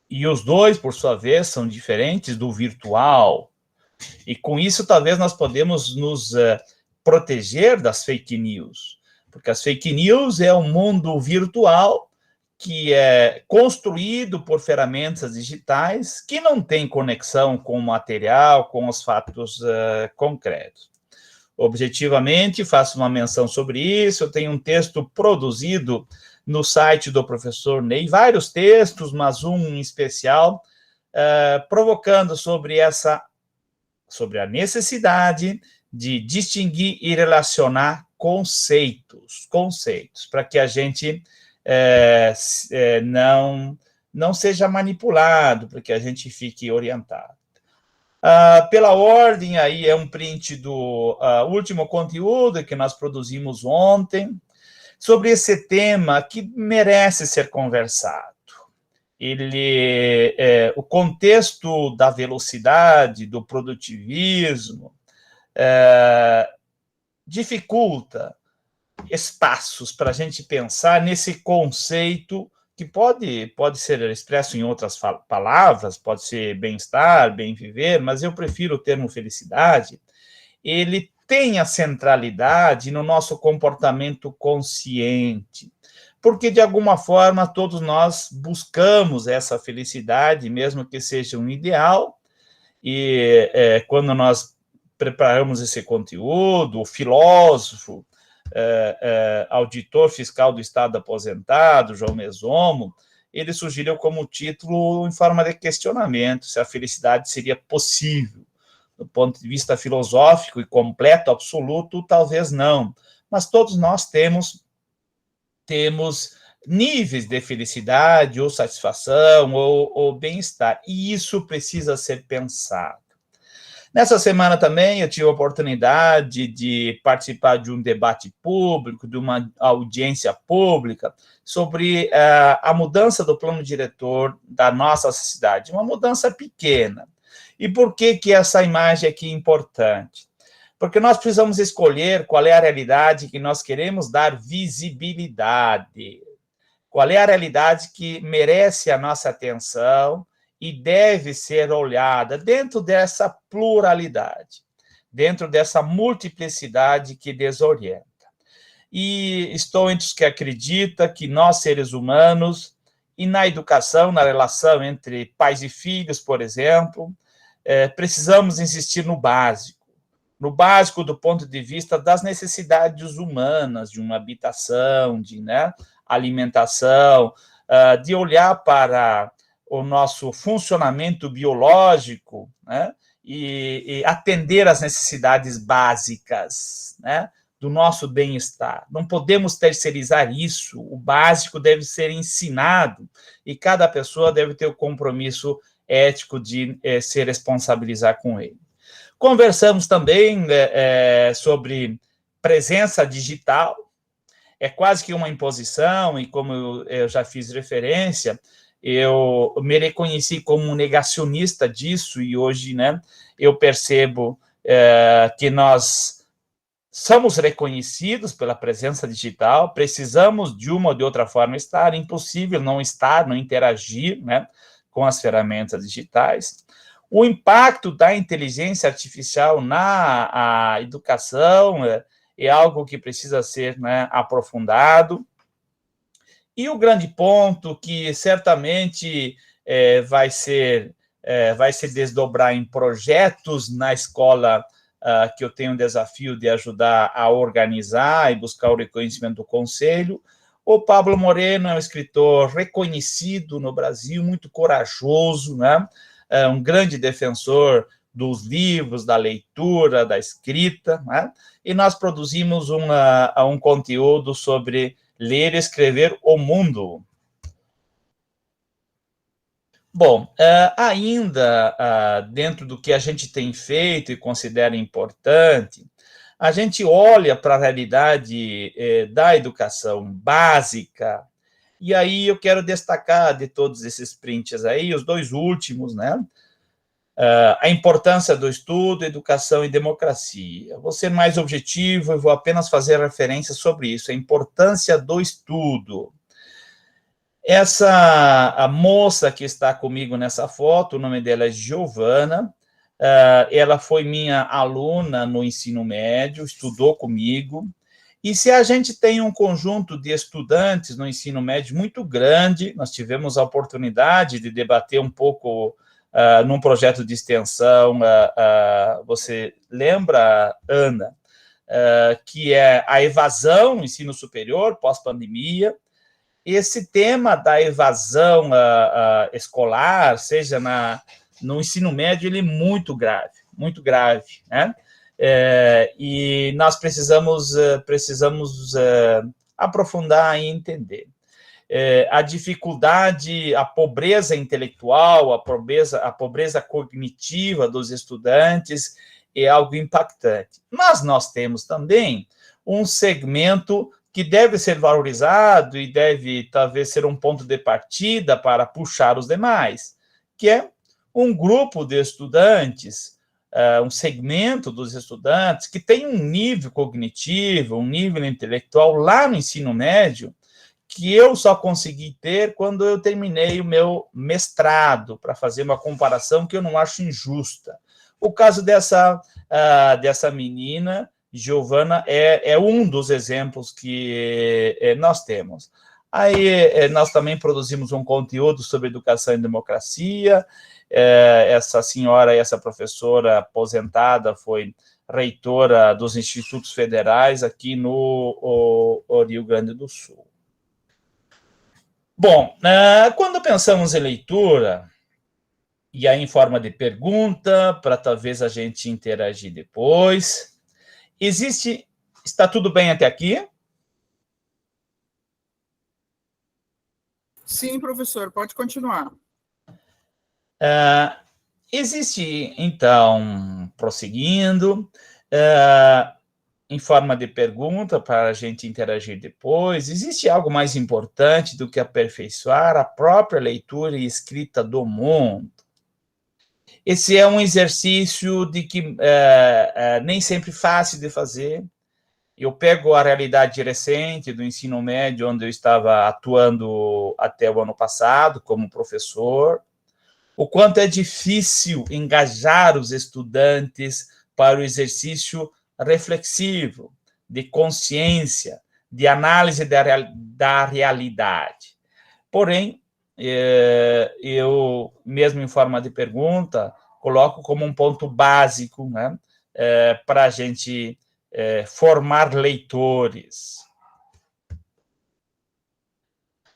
E os dois, por sua vez, são diferentes do virtual. E com isso, talvez nós podemos nos proteger das fake news. Porque as fake news é um mundo virtual que é construído por ferramentas digitais que não tem conexão com o material, com os fatos concretos. Objetivamente, faço uma menção sobre isso. Eu tenho um texto produzido no site do professor Ney, vários textos, mas um em especial, provocando sobre a necessidade de distinguir e relacionar conceitos, para que a gente não seja manipulado, para que a gente fique orientado. Pela ordem, aí é um print do último conteúdo que nós produzimos ontem, sobre esse tema que merece ser conversado. O contexto da velocidade, do produtivismo, dificulta espaços para a gente pensar nesse conceito que pode ser expresso em outras palavras, pode ser bem-estar, bem-viver, mas eu prefiro o termo felicidade. Ele tem a centralidade no nosso comportamento consciente, porque, de alguma forma, todos nós buscamos essa felicidade, mesmo que seja um ideal, e quando nós preparamos esse conteúdo, o filósofo, auditor fiscal do Estado aposentado, João Mesomo, ele sugeriu como título, em forma de questionamento, se a felicidade seria possível. Do ponto de vista filosófico e completo, absoluto, talvez não. Mas todos nós temos níveis de felicidade, ou satisfação, ou bem-estar. E isso precisa ser pensado. Nessa semana também eu tive a oportunidade de participar de um debate público, de uma audiência pública, sobre a mudança do plano diretor da nossa cidade. Uma mudança pequena. E por que essa imagem aqui é importante? Porque nós precisamos escolher qual é a realidade que nós queremos dar visibilidade. Qual é a realidade que merece a nossa atenção e deve ser olhada dentro dessa pluralidade, dentro dessa multiplicidade que desorienta. E estou entre os que acreditam que nós, seres humanos, e na educação, na relação entre pais e filhos, por exemplo, precisamos insistir no básico do ponto de vista das necessidades humanas, de uma habitação, de alimentação, de olhar para o nosso funcionamento biológico, e atender às necessidades básicas, do nosso bem-estar. Não podemos terceirizar isso, o básico deve ser ensinado e cada pessoa deve ter o compromisso ético de se responsabilizar com ele. Conversamos também sobre presença digital. É quase que uma imposição, e como eu já fiz referência, eu me reconheci como um negacionista disso, e hoje, né, eu percebo que nós somos reconhecidos pela presença digital, precisamos de uma ou de outra forma estar, impossível não estar, não interagir, né, com as ferramentas digitais. O impacto da inteligência artificial na educação é algo que precisa ser, né, aprofundado. E o grande ponto que certamente vai se desdobrar em projetos na escola, que eu tenho o desafio de ajudar a organizar e buscar o reconhecimento do Conselho. O Pablo Moreno é um escritor reconhecido no Brasil, muito corajoso, né? Um grande defensor dos livros, da leitura, da escrita, né? E nós produzimos um conteúdo sobre ler e escrever o mundo. Bom, ainda dentro do que a gente tem feito e considera importante, a gente olha para a realidade da educação básica, e aí eu quero destacar de todos esses prints aí, os dois últimos, né? A importância do estudo, educação e democracia. Vou ser mais objetivo e vou apenas fazer referência sobre isso, a importância do estudo. A moça que está comigo nessa foto, o nome dela é Giovana, ela foi minha aluna no ensino médio, estudou comigo, e se a gente tem um conjunto de estudantes no ensino médio muito grande, nós tivemos a oportunidade de debater um pouco num projeto de extensão, você lembra, Ana, que é a evasão no ensino superior pós-pandemia. Esse tema da evasão escolar, seja no ensino médio, ele é muito grave, né? E nós precisamos aprofundar e entender. A dificuldade, a pobreza intelectual, a pobreza cognitiva dos estudantes é algo impactante. Mas nós temos também um segmento que deve ser valorizado e deve, talvez, ser um ponto de partida para puxar os demais, que é um grupo de estudantes, um segmento dos estudantes que tem um nível cognitivo, um nível intelectual lá no ensino médio, que eu só consegui ter quando eu terminei o meu mestrado, para fazer uma comparação que eu não acho injusta. O caso dessa menina, Giovana, é um dos exemplos que nós temos. Aí nós também produzimos um conteúdo sobre educação e democracia. Essa senhora, essa professora aposentada, foi reitora dos institutos federais aqui no Rio Grande do Sul. Bom, quando pensamos em leitura, e aí em forma de pergunta, para talvez a gente interagir depois, está tudo bem até aqui? Sim, professor, pode continuar. Existe, então, prosseguindo, em forma de pergunta, para a gente interagir depois, existe algo mais importante do que aperfeiçoar a própria leitura e escrita do mundo? Esse é um exercício de que nem sempre fácil de fazer. Eu pego a realidade recente do ensino médio, onde eu estava atuando até o ano passado como professor, o quanto é difícil engajar os estudantes para o exercício reflexivo, de consciência, de análise da realidade. Porém, eu, mesmo em forma de pergunta, coloco como um ponto básico, né, para a gente formar leitores.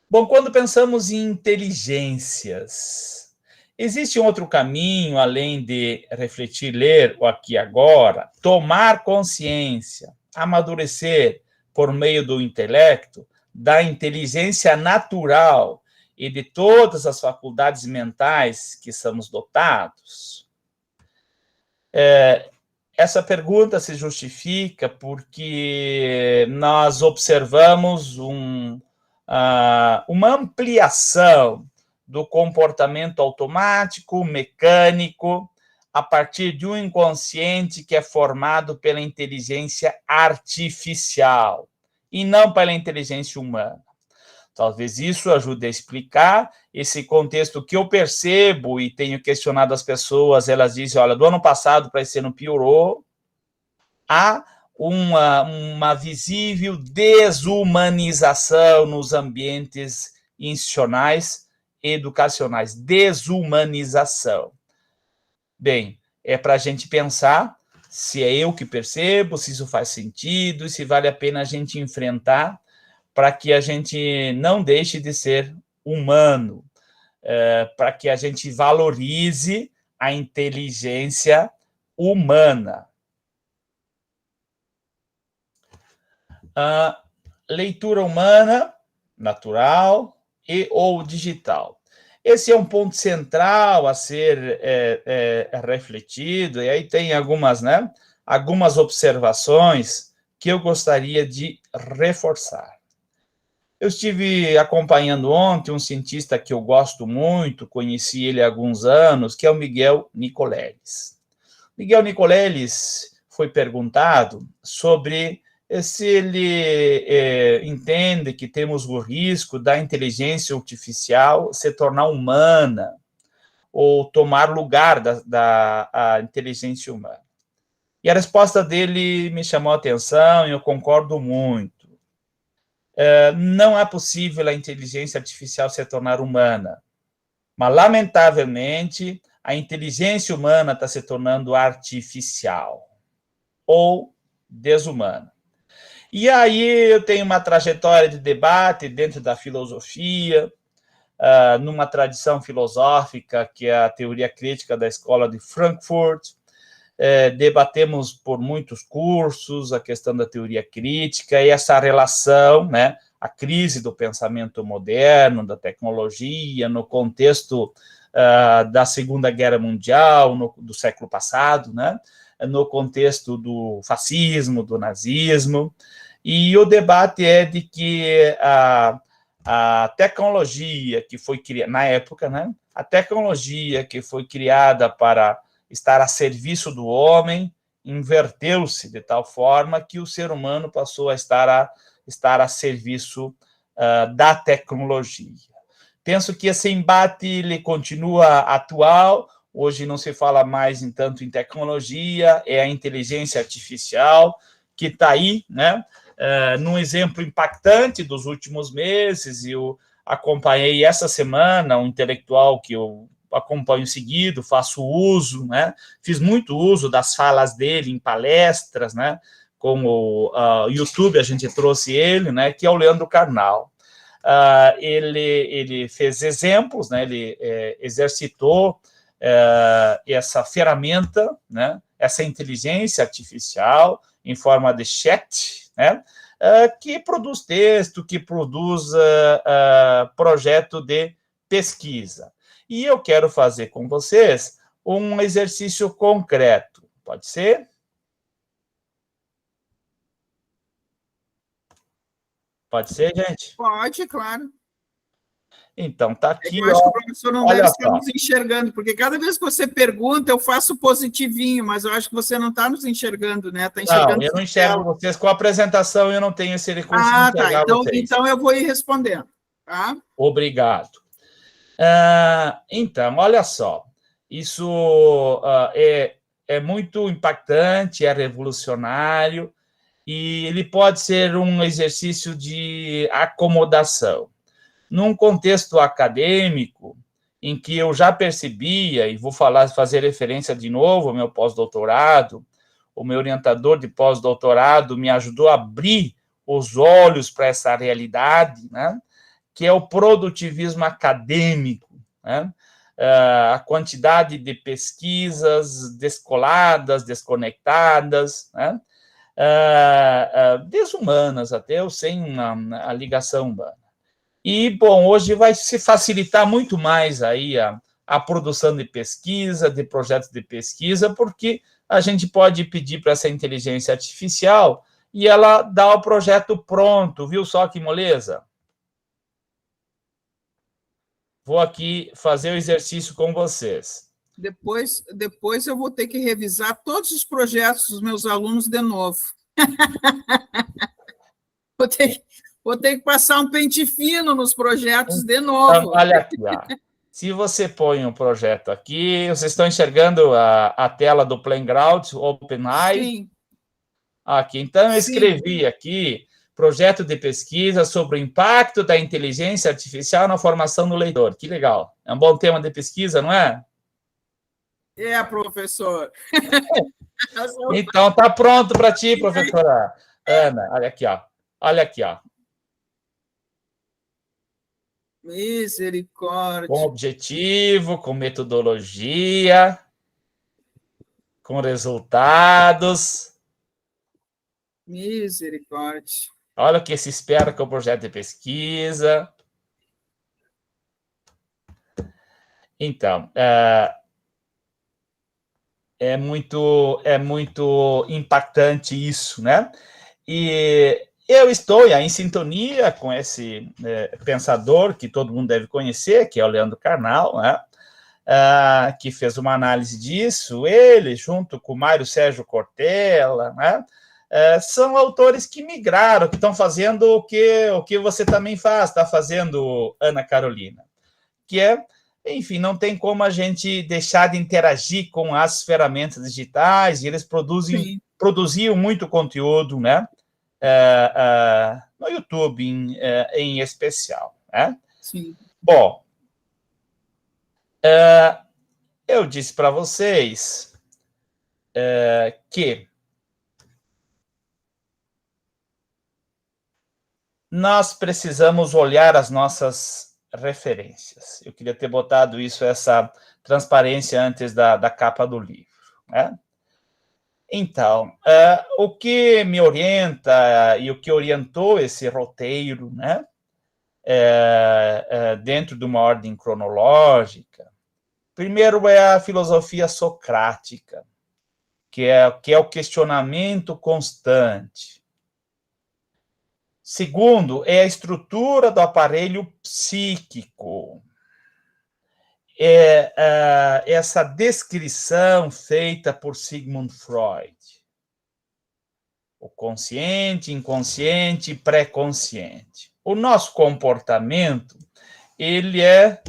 Bom, quando pensamos em inteligências, existe um outro caminho, além de refletir, ler o aqui e agora, tomar consciência, amadurecer por meio do intelecto, da inteligência natural e de todas as faculdades mentais que somos dotados? Essa pergunta se justifica porque nós observamos uma ampliação do comportamento automático, mecânico, a partir de um inconsciente que é formado pela inteligência artificial e não pela inteligência humana. Talvez isso ajude a explicar esse contexto que eu percebo e tenho questionado as pessoas. Elas dizem, olha, do ano passado para esse ano piorou. Há uma visível desumanização nos ambientes institucionais e educacionais. Desumanização. Bem, é para a gente pensar se é eu que percebo, se isso faz sentido, e se vale a pena a gente enfrentar para que a gente não deixe de ser humano, para que a gente valorize a inteligência humana. Leitura humana, natural e ou digital. Esse é um ponto central a ser refletido, e aí tem algumas observações que eu gostaria de reforçar. Eu estive acompanhando ontem um cientista que eu gosto muito, conheci ele há alguns anos, que é o Miguel Nicoleles. Miguel Nicoleles foi perguntado sobre se ele entende que temos o risco da inteligência artificial se tornar humana ou tomar lugar da inteligência humana. E a resposta dele me chamou a atenção e eu concordo muito. Não é possível a inteligência artificial se tornar humana, mas, lamentavelmente, a inteligência humana está se tornando artificial ou desumana. E aí eu tenho uma trajetória de debate dentro da filosofia, numa tradição filosófica que é a teoria crítica da Escola de Frankfurt. Debatemos por muitos cursos a questão da teoria crítica e essa relação, né, a crise do pensamento moderno, da tecnologia, no contexto da Segunda Guerra Mundial, do século passado, né, no contexto do fascismo, do nazismo, e o debate é de que a tecnologia que foi criada, na época, né, a tecnologia que foi criada para estar a serviço do homem inverteu-se de tal forma que o ser humano passou a estar a serviço da tecnologia. Penso que esse embate ele continua atual. Hoje não se fala mais tanto em tecnologia, é a inteligência artificial que está aí, né? Num exemplo impactante dos últimos meses. Eu acompanhei essa semana um intelectual que eu acompanho seguido, faço uso, né? Fiz muito uso das falas dele em palestras, né? Como o YouTube, a gente trouxe ele, né? Que é o Leandro Carnal. Ele fez exemplos, né? Ele exercitou essa ferramenta, né? Essa inteligência artificial em forma de chat, né? Que produz texto, que produz projeto de pesquisa. E eu quero fazer com vocês um exercício concreto. Pode ser? Pode ser, gente? Pode, claro. Então, tá aqui. Eu acho que o professor não deve estar só nos enxergando, porque cada vez que você pergunta, eu faço positivinho, mas eu acho que você não está nos enxergando, né? Está enxergando. Não, eu não enxergo vocês com a apresentação, eu não tenho esse recurso de enxergar vocês. Então eu vou ir respondendo, tá? Obrigado. Então, olha só, isso é muito impactante, é revolucionário, e ele pode ser um exercício de acomodação. Num contexto acadêmico, em que eu já percebia, e vou fazer referência de novo ao meu pós-doutorado, o meu orientador de pós-doutorado me ajudou a abrir os olhos para essa realidade, né? Que é o produtivismo acadêmico, né? A quantidade de pesquisas descoladas, desconectadas, né? Desumanas até, ou sem a ligação humana. E, bom, hoje vai se facilitar muito mais aí a produção de pesquisa, de projetos de pesquisa, porque a gente pode pedir para essa inteligência artificial e ela dá o projeto pronto, viu só que moleza? Vou aqui fazer o exercício com vocês. Depois eu vou ter que revisar todos os projetos dos meus alunos de novo. Vou ter que passar um pente fino nos projetos de novo. Então, olha aqui, ó. Se você põe um projeto aqui, vocês estão enxergando a tela do Playground, OpenAI? Sim. Aqui, então eu escrevi aqui, projeto de pesquisa sobre o impacto da inteligência artificial na formação do leitor. Que legal. É um bom tema de pesquisa, não é? É, professor. Então, tá pronto para ti, professora Ana. Olha aqui, ó. Olha aqui, ó. Misericórdia. Com objetivo, com metodologia, com resultados. Misericórdia. Olha o que se espera com o projeto de pesquisa. Então, é muito impactante isso, né? E eu estou em sintonia com esse pensador que todo mundo deve conhecer, que é o Leandro Carnal, né? Que fez uma análise disso. Ele, junto com o Mário Sérgio Cortella, né? São autores que migraram, que estão fazendo o que você também faz, está fazendo, Ana Carolina, que é, enfim, não tem como a gente deixar de interagir com as ferramentas digitais, e eles produziam muito conteúdo, né? No YouTube, em especial, né? Sim. Bom, eu disse para vocês que nós precisamos olhar as nossas referências. Eu queria ter botado essa transparência antes da capa do livro, né? Então, o que me orienta e o que orientou esse roteiro, né, dentro de uma ordem cronológica, primeiro é a filosofia socrática, que é o questionamento constante. Segundo, é a estrutura do aparelho psíquico. Essa descrição feita por Sigmund Freud. O consciente, inconsciente, pré-consciente. O nosso comportamento, ele é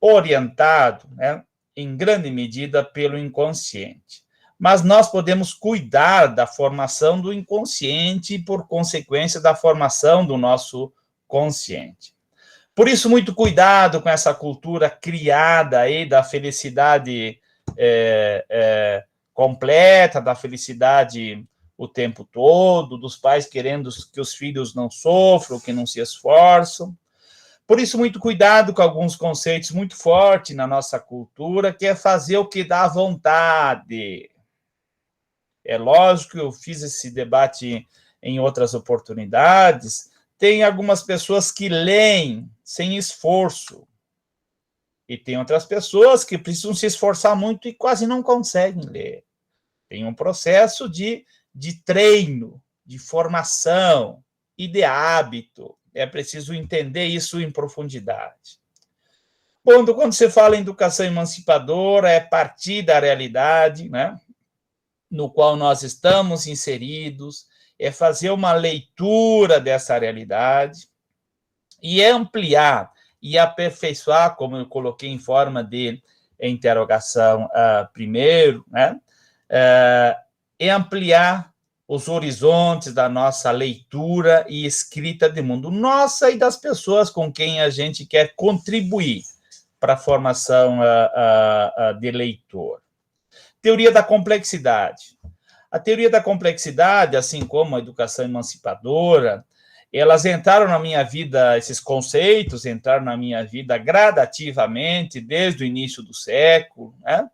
orientado, né, em grande medida pelo inconsciente. Mas nós podemos cuidar da formação do inconsciente e, por consequência, da formação do nosso consciente. Por isso, muito cuidado com essa cultura criada aí da felicidade completa, da felicidade o tempo todo, dos pais querendo que os filhos não sofram, que não se esforçam. Por isso, muito cuidado com alguns conceitos muito fortes na nossa cultura, que é fazer o que dá vontade. É lógico que eu fiz esse debate em outras oportunidades. Tem algumas pessoas que leem sem esforço. E tem outras pessoas que precisam se esforçar muito e quase não conseguem ler. Tem um processo de treino, de formação e de hábito. É preciso entender isso em profundidade. Bom, quando você fala em educação emancipadora, é partir da realidade, né, no qual nós estamos inseridos, é fazer uma leitura dessa realidade e ampliar e aperfeiçoar, como eu coloquei em forma de interrogação primeiro, né, é ampliar os horizontes da nossa leitura e escrita de mundo, nossa e das pessoas com quem a gente quer contribuir para a formação de leitor. Teoria da complexidade. A teoria da complexidade, assim como a educação emancipadora, elas entraram na minha vida, esses conceitos entraram na minha vida gradativamente, desde o início do século, né?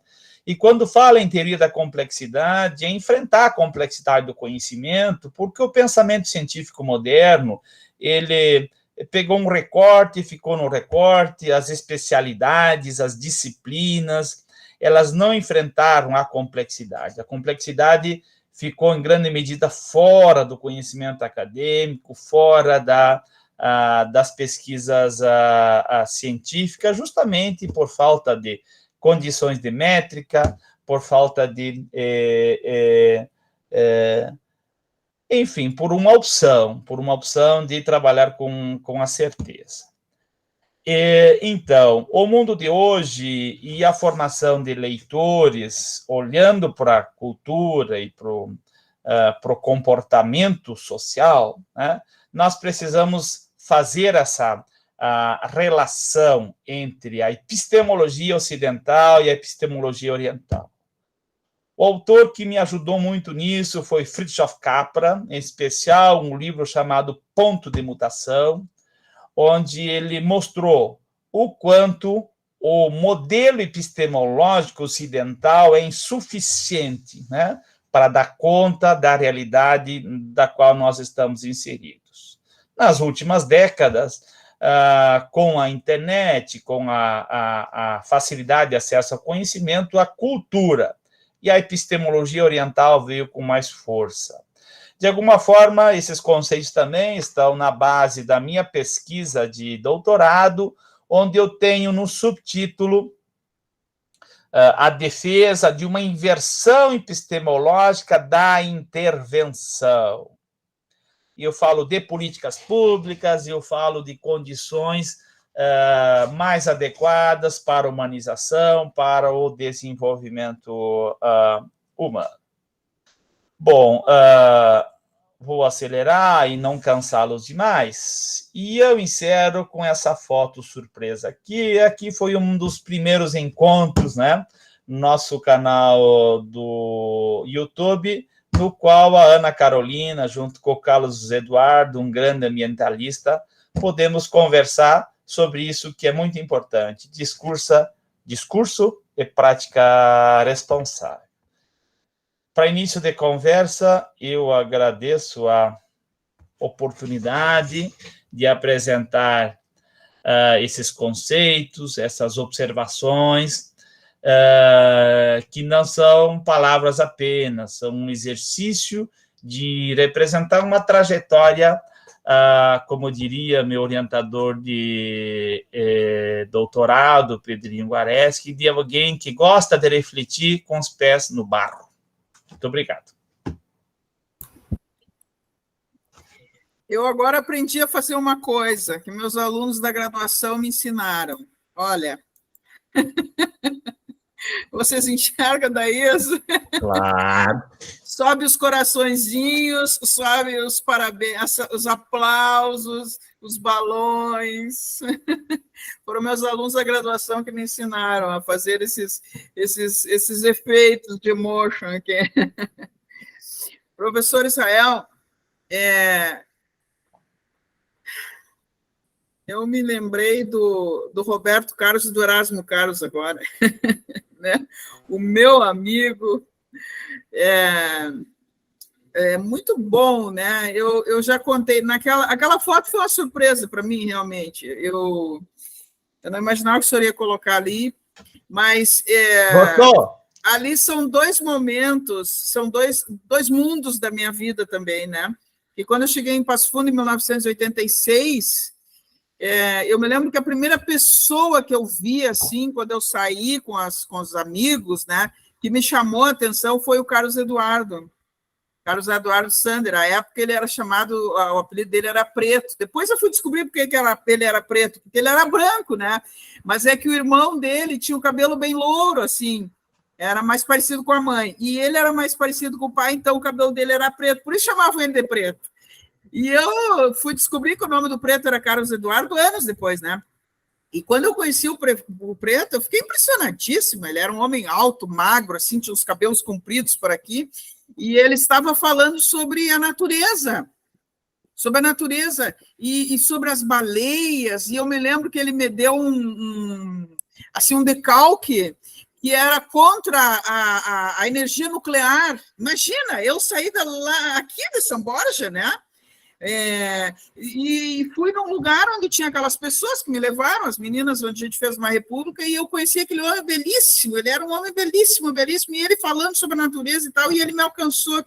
E quando fala em teoria da complexidade, é enfrentar a complexidade do conhecimento, porque o pensamento científico moderno, ele pegou um recorte, ficou no recorte, as especialidades, as disciplinas, elas não enfrentaram a complexidade. A complexidade ficou, em grande medida, fora do conhecimento acadêmico, fora das pesquisas científicas, justamente por falta de condições de métrica, por falta de... enfim, por uma opção de trabalhar com a certeza. Então, o mundo de hoje e a formação de leitores, olhando para a cultura e para o comportamento social, né, nós precisamos fazer essa relação entre a epistemologia ocidental e a epistemologia oriental. O autor que me ajudou muito nisso foi Fritjof Capra, em especial um livro chamado Ponto de Mutação, onde ele mostrou o quanto o modelo epistemológico ocidental é insuficiente, né, para dar conta da realidade da qual nós estamos inseridos. Nas últimas décadas, com a internet, com a facilidade de acesso ao conhecimento, a cultura e a epistemologia oriental veio com mais força. De alguma forma, esses conceitos também estão na base da minha pesquisa de doutorado, onde eu tenho no subtítulo a defesa de uma inversão epistemológica da intervenção. E eu falo de políticas públicas, eu falo de condições mais adequadas para a humanização, para o desenvolvimento humano. Bom, vou acelerar e não cansá-los demais. E eu encerro com essa foto surpresa aqui. Aqui foi um dos primeiros encontros, né, no nosso canal do YouTube, no qual a Ana Carolina, junto com o Carlos Eduardo, um grande ambientalista, podemos conversar sobre isso que é muito importante, discurso e prática responsável. Para início de conversa, eu agradeço a oportunidade de apresentar esses conceitos, essas observações, que não são palavras apenas, são um exercício de representar uma trajetória, como diria meu orientador de doutorado, Pedrinho Guareschi, de alguém que gosta de refletir com os pés no barro. Muito obrigado. Eu agora aprendi a fazer uma coisa que meus alunos da graduação me ensinaram. Olha, vocês enxergam daí isso? Claro. Sobe os coraçõezinhos, sobe os parabéns, os aplausos, os balões. Foram meus alunos da graduação que me ensinaram a fazer esses efeitos de emotion aqui. Professor Israel, eu me lembrei do Roberto Carlos e do Erasmo Carlos agora, né? O meu amigo é muito bom, né? Eu já contei, aquela foto foi uma surpresa para mim, realmente. Eu não imaginava que o senhor ia colocar ali, mas ali são dois momentos, são dois mundos da minha vida também, né? E quando eu cheguei em Passo Fundo, em 1986, eu me lembro que a primeira pessoa que eu vi, assim, quando eu saí com os amigos, né, que me chamou a atenção foi o Carlos Eduardo Sander. À época ele era chamado, o apelido dele era Preto. Depois eu fui descobrir por que ele era preto, porque ele era branco, né? Mas é que o irmão dele tinha o cabelo bem louro, assim, era mais parecido com a mãe. E ele era mais parecido com o pai, então o cabelo dele era preto, por isso chamavam ele de Preto. E eu fui descobrir que o nome do Preto era Carlos Eduardo anos depois, né? E quando eu conheci o Preto, eu fiquei impressionadíssima. Ele era um homem alto, magro, assim, tinha os cabelos compridos por aqui, e ele estava falando sobre a natureza, e sobre as baleias, e eu me lembro que ele me deu um decalque que era contra a energia nuclear. Imagina, eu saí aqui de São Borja, né? E fui num lugar onde tinha aquelas pessoas que me levaram, as meninas, onde a gente fez uma república, e eu conheci aquele homem belíssimo, ele era um homem belíssimo, belíssimo, e ele falando sobre a natureza e tal, e ele me alcançou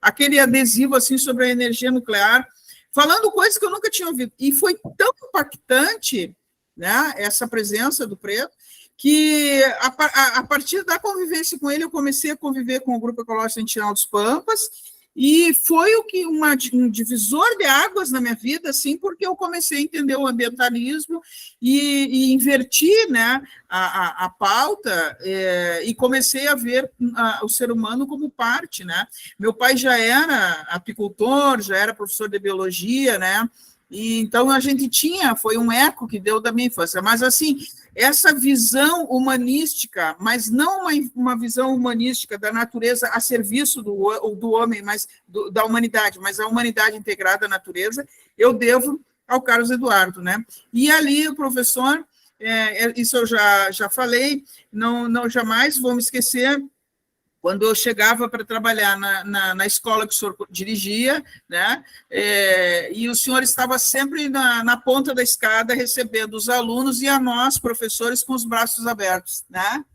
aquele adesivo assim sobre a energia nuclear, falando coisas que eu nunca tinha ouvido. E foi tão impactante, né, essa presença do Preto, que a partir da convivência com ele, eu comecei a conviver com o Grupo Ecológico Sentinela dos Pampas, e foi um divisor de águas na minha vida, assim, porque eu comecei a entender o ambientalismo e inverti, né, a pauta, e comecei a ver o ser humano como parte, né. Meu pai já era apicultor, já era professor de biologia, né, e então a gente foi um eco que deu da minha infância, mas assim, essa visão humanística, mas não uma visão humanística da natureza a serviço do homem, mas da humanidade, mas a humanidade integrada à natureza, eu devo ao Carlos Eduardo, né? E ali o professor, isso eu já falei, não jamais vou me esquecer, quando eu chegava para trabalhar na escola que o senhor dirigia, né, e o senhor estava sempre na ponta da escada recebendo os alunos e a nós, professores, com os braços abertos, né?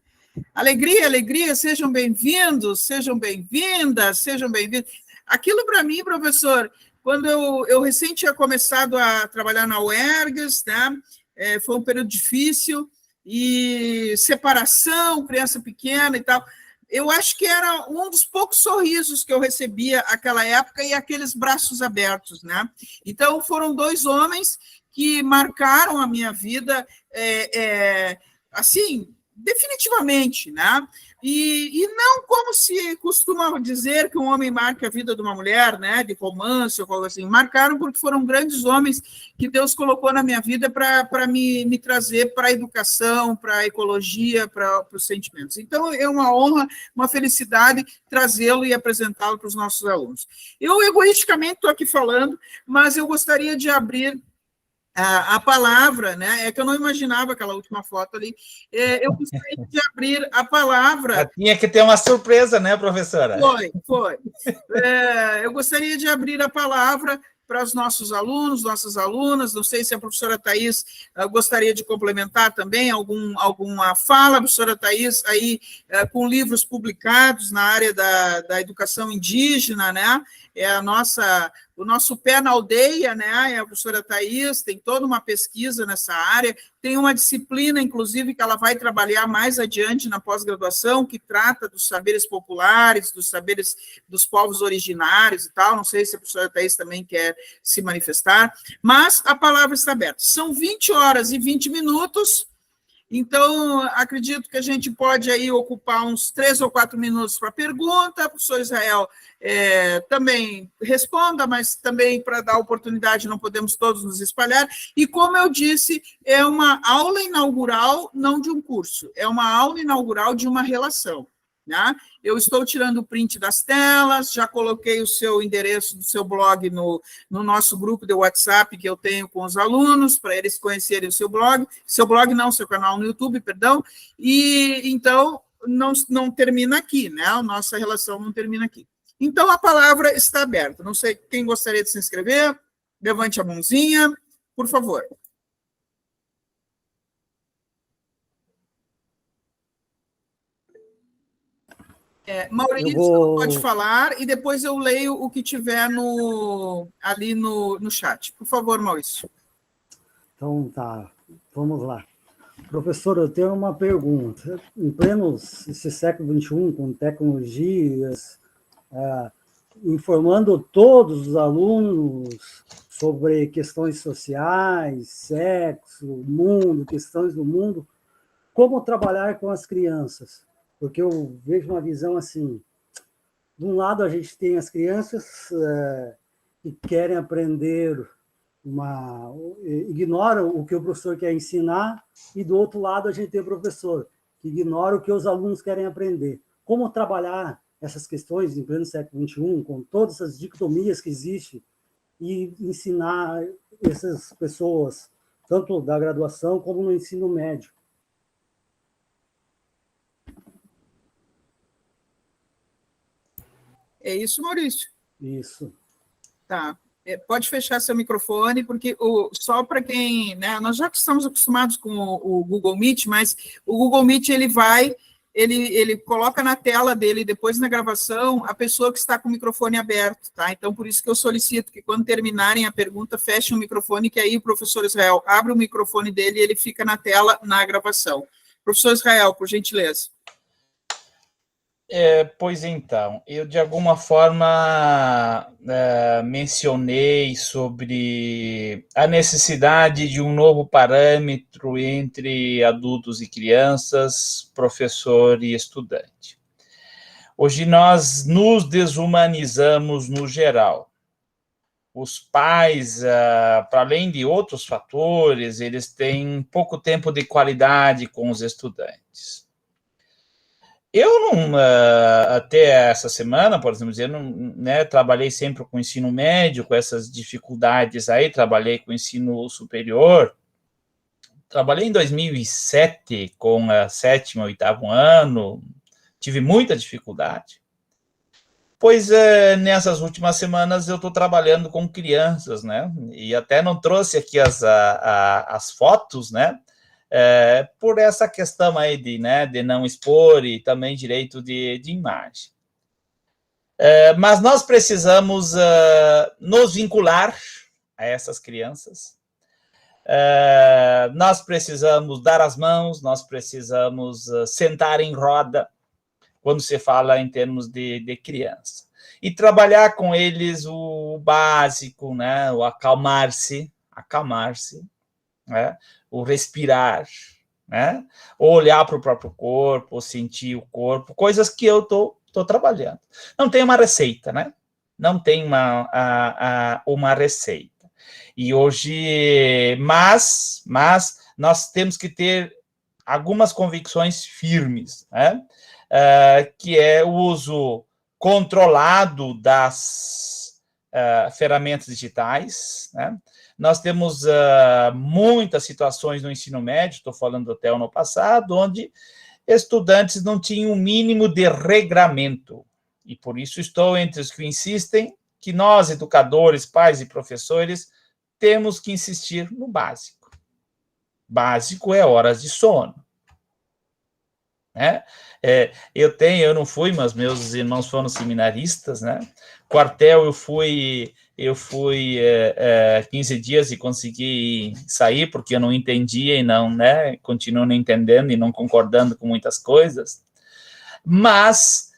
Alegria, alegria, sejam bem-vindos, sejam bem-vindas, sejam bem-vindos. Aquilo para mim, professor, quando eu recém tinha começado a trabalhar na UERGS, né, foi um período difícil, e separação, criança pequena e tal, eu acho que era um dos poucos sorrisos que eu recebia naquela época e aqueles braços abertos, né? Então, foram dois homens que marcaram a minha vida, assim, definitivamente, né? E não como se costuma dizer que um homem marca a vida de uma mulher, né? De romance ou algo assim. Marcaram porque foram grandes homens que Deus colocou na minha vida para me trazer para a educação, para a ecologia, para os sentimentos. Então, é uma honra, uma felicidade trazê-lo e apresentá-lo para os nossos alunos. Eu, egoisticamente, estou aqui falando, mas eu gostaria de abrir a palavra, né? É que eu não imaginava aquela última foto ali. Eu gostaria de abrir a palavra. Tinha que ter uma surpresa, né, professora? Foi. Eu gostaria de abrir a palavra para os nossos alunos, nossas alunas. Não sei se a professora Thais gostaria de complementar também alguma fala, a professora Thais, aí com livros publicados na área da educação indígena, né? É o nosso pé na aldeia, né? É a professora Thais, tem toda uma pesquisa nessa área, tem uma disciplina, inclusive, que ela vai trabalhar mais adiante na pós-graduação, que trata dos saberes populares, dos saberes dos povos originários e tal. Não sei se a professora Thais também quer se manifestar, mas a palavra está aberta. São 20 horas e 20 minutos, então, acredito que a gente pode aí ocupar uns 3 ou 4 minutos para pergunta. O professor Israel também responda, mas também para dar oportunidade, não podemos todos nos espalhar. E, como eu disse, é uma aula inaugural, não de um curso, é uma aula inaugural de uma relação, né? Eu estou tirando o print das telas, já coloquei o seu endereço do seu blog no nosso grupo de WhatsApp que eu tenho com os alunos, para eles conhecerem o seu blog, seu canal no YouTube, perdão, e então não termina aqui, né? A nossa relação não termina aqui. Então, a palavra está aberta. Não sei quem gostaria de se inscrever, levante a mãozinha, por favor. Maurício, pode falar, e depois eu leio o que tiver ali no chat. Por favor, Maurício. Então, tá, vamos lá. Professor, eu tenho uma pergunta. Em pleno esse século XXI, com tecnologias, informando todos os alunos sobre questões sociais, sexo, mundo, questões do mundo, como trabalhar com as crianças? Porque eu vejo uma visão assim, de um lado a gente tem as crianças que querem aprender, ignoram o que o professor quer ensinar, e do outro lado a gente tem o professor, que ignora o que os alunos querem aprender. Como trabalhar essas questões em pleno século XXI, com todas essas dicotomias que existem, e ensinar essas pessoas, tanto da graduação como no ensino médio? É isso, Maurício? Isso. Tá. Pode fechar seu microfone, porque só para quem, né, nós já estamos acostumados com o Google Meet, mas o Google Meet ele coloca na tela dele, depois na gravação, a pessoa que está com o microfone aberto, tá? Então, por isso que eu solicito que quando terminarem a pergunta, fechem o microfone, que aí o professor Israel abre o microfone dele e ele fica na tela na gravação. Professor Israel, por gentileza. Pois então, eu de alguma forma mencionei sobre a necessidade de um novo parâmetro entre adultos e crianças, professor e estudante. Hoje nós nos desumanizamos no geral. Os pais, para além de outros fatores, eles têm pouco tempo de qualidade com os estudantes. Eu não, até essa semana, por exemplo, eu não, né, trabalhei sempre com ensino médio, com essas dificuldades aí, trabalhei com ensino superior, trabalhei em 2007 com a 7º, 8º ano, tive muita dificuldade. Pois nessas últimas semanas eu estou trabalhando com crianças, né, e até não trouxe aqui as fotos, né, por essa questão aí de não expor e também direito de imagem. Mas nós precisamos nos vincular a essas crianças, nós precisamos dar as mãos, nós precisamos sentar em roda, quando se fala em termos de criança. E trabalhar com eles o básico, né, o acalmar-se, né, o respirar, né? Olhar para o próprio corpo, sentir o corpo, coisas que eu estou trabalhando. Não tem uma receita, né? Não tem uma receita. E hoje, mas nós temos que ter algumas convicções firmes, né? Que é o uso controlado das ferramentas digitais, né? Nós temos muitas situações no ensino médio, estou falando até o ano passado, onde estudantes não tinham o mínimo de regramento. E por isso estou entre os que insistem que nós, educadores, pais e professores, temos que insistir no básico. Básico é horas de sono. Né? Eu não fui, mas meus irmãos foram seminaristas, né? Quartel eu fui 15 dias e consegui sair porque eu não entendia e não, né? Continuo não entendendo e não concordando com muitas coisas. Mas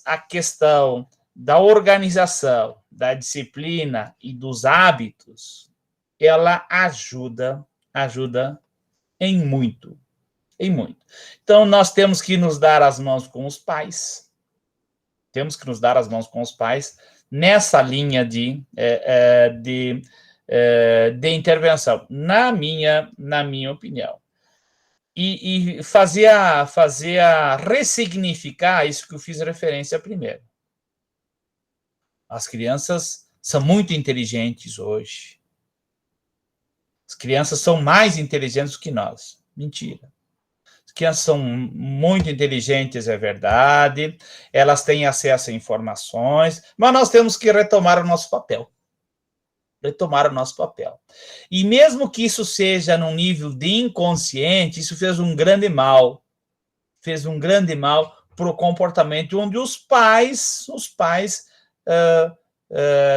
a questão da organização, da disciplina e dos hábitos, ela ajuda em muito. Então, nós temos que nos dar as mãos com os pais, nessa linha de intervenção, na minha opinião. E ressignificar isso que eu fiz referência primeiro. As crianças são muito inteligentes hoje. As crianças são mais inteligentes que nós. Mentira. Crianças são muito inteligentes, é verdade, elas têm acesso a informações, mas nós temos que retomar o nosso papel. E mesmo que isso seja num nível de inconsciente, isso fez um grande mal para o comportamento, onde os pais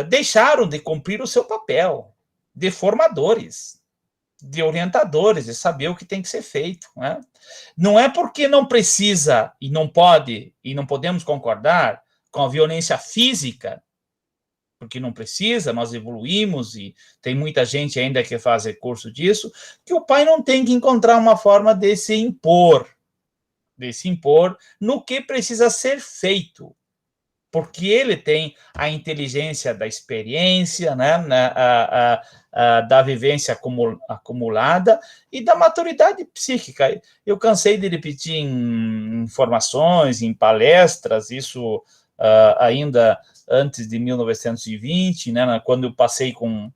deixaram de cumprir o seu papel de formadores, de orientadores, de saber o que tem que ser feito, né? Não é porque não precisa e não pode, e não podemos concordar com a violência física, porque não precisa, nós evoluímos e tem muita gente ainda que faz recurso disso, que o pai não tem que encontrar uma forma de se impor no que precisa ser feito, porque ele tem a inteligência da experiência, né, da vivência acumulada e da maturidade psíquica. Eu cansei de repetir em informações, em palestras, isso ainda antes de 1920, né, quando eu passei com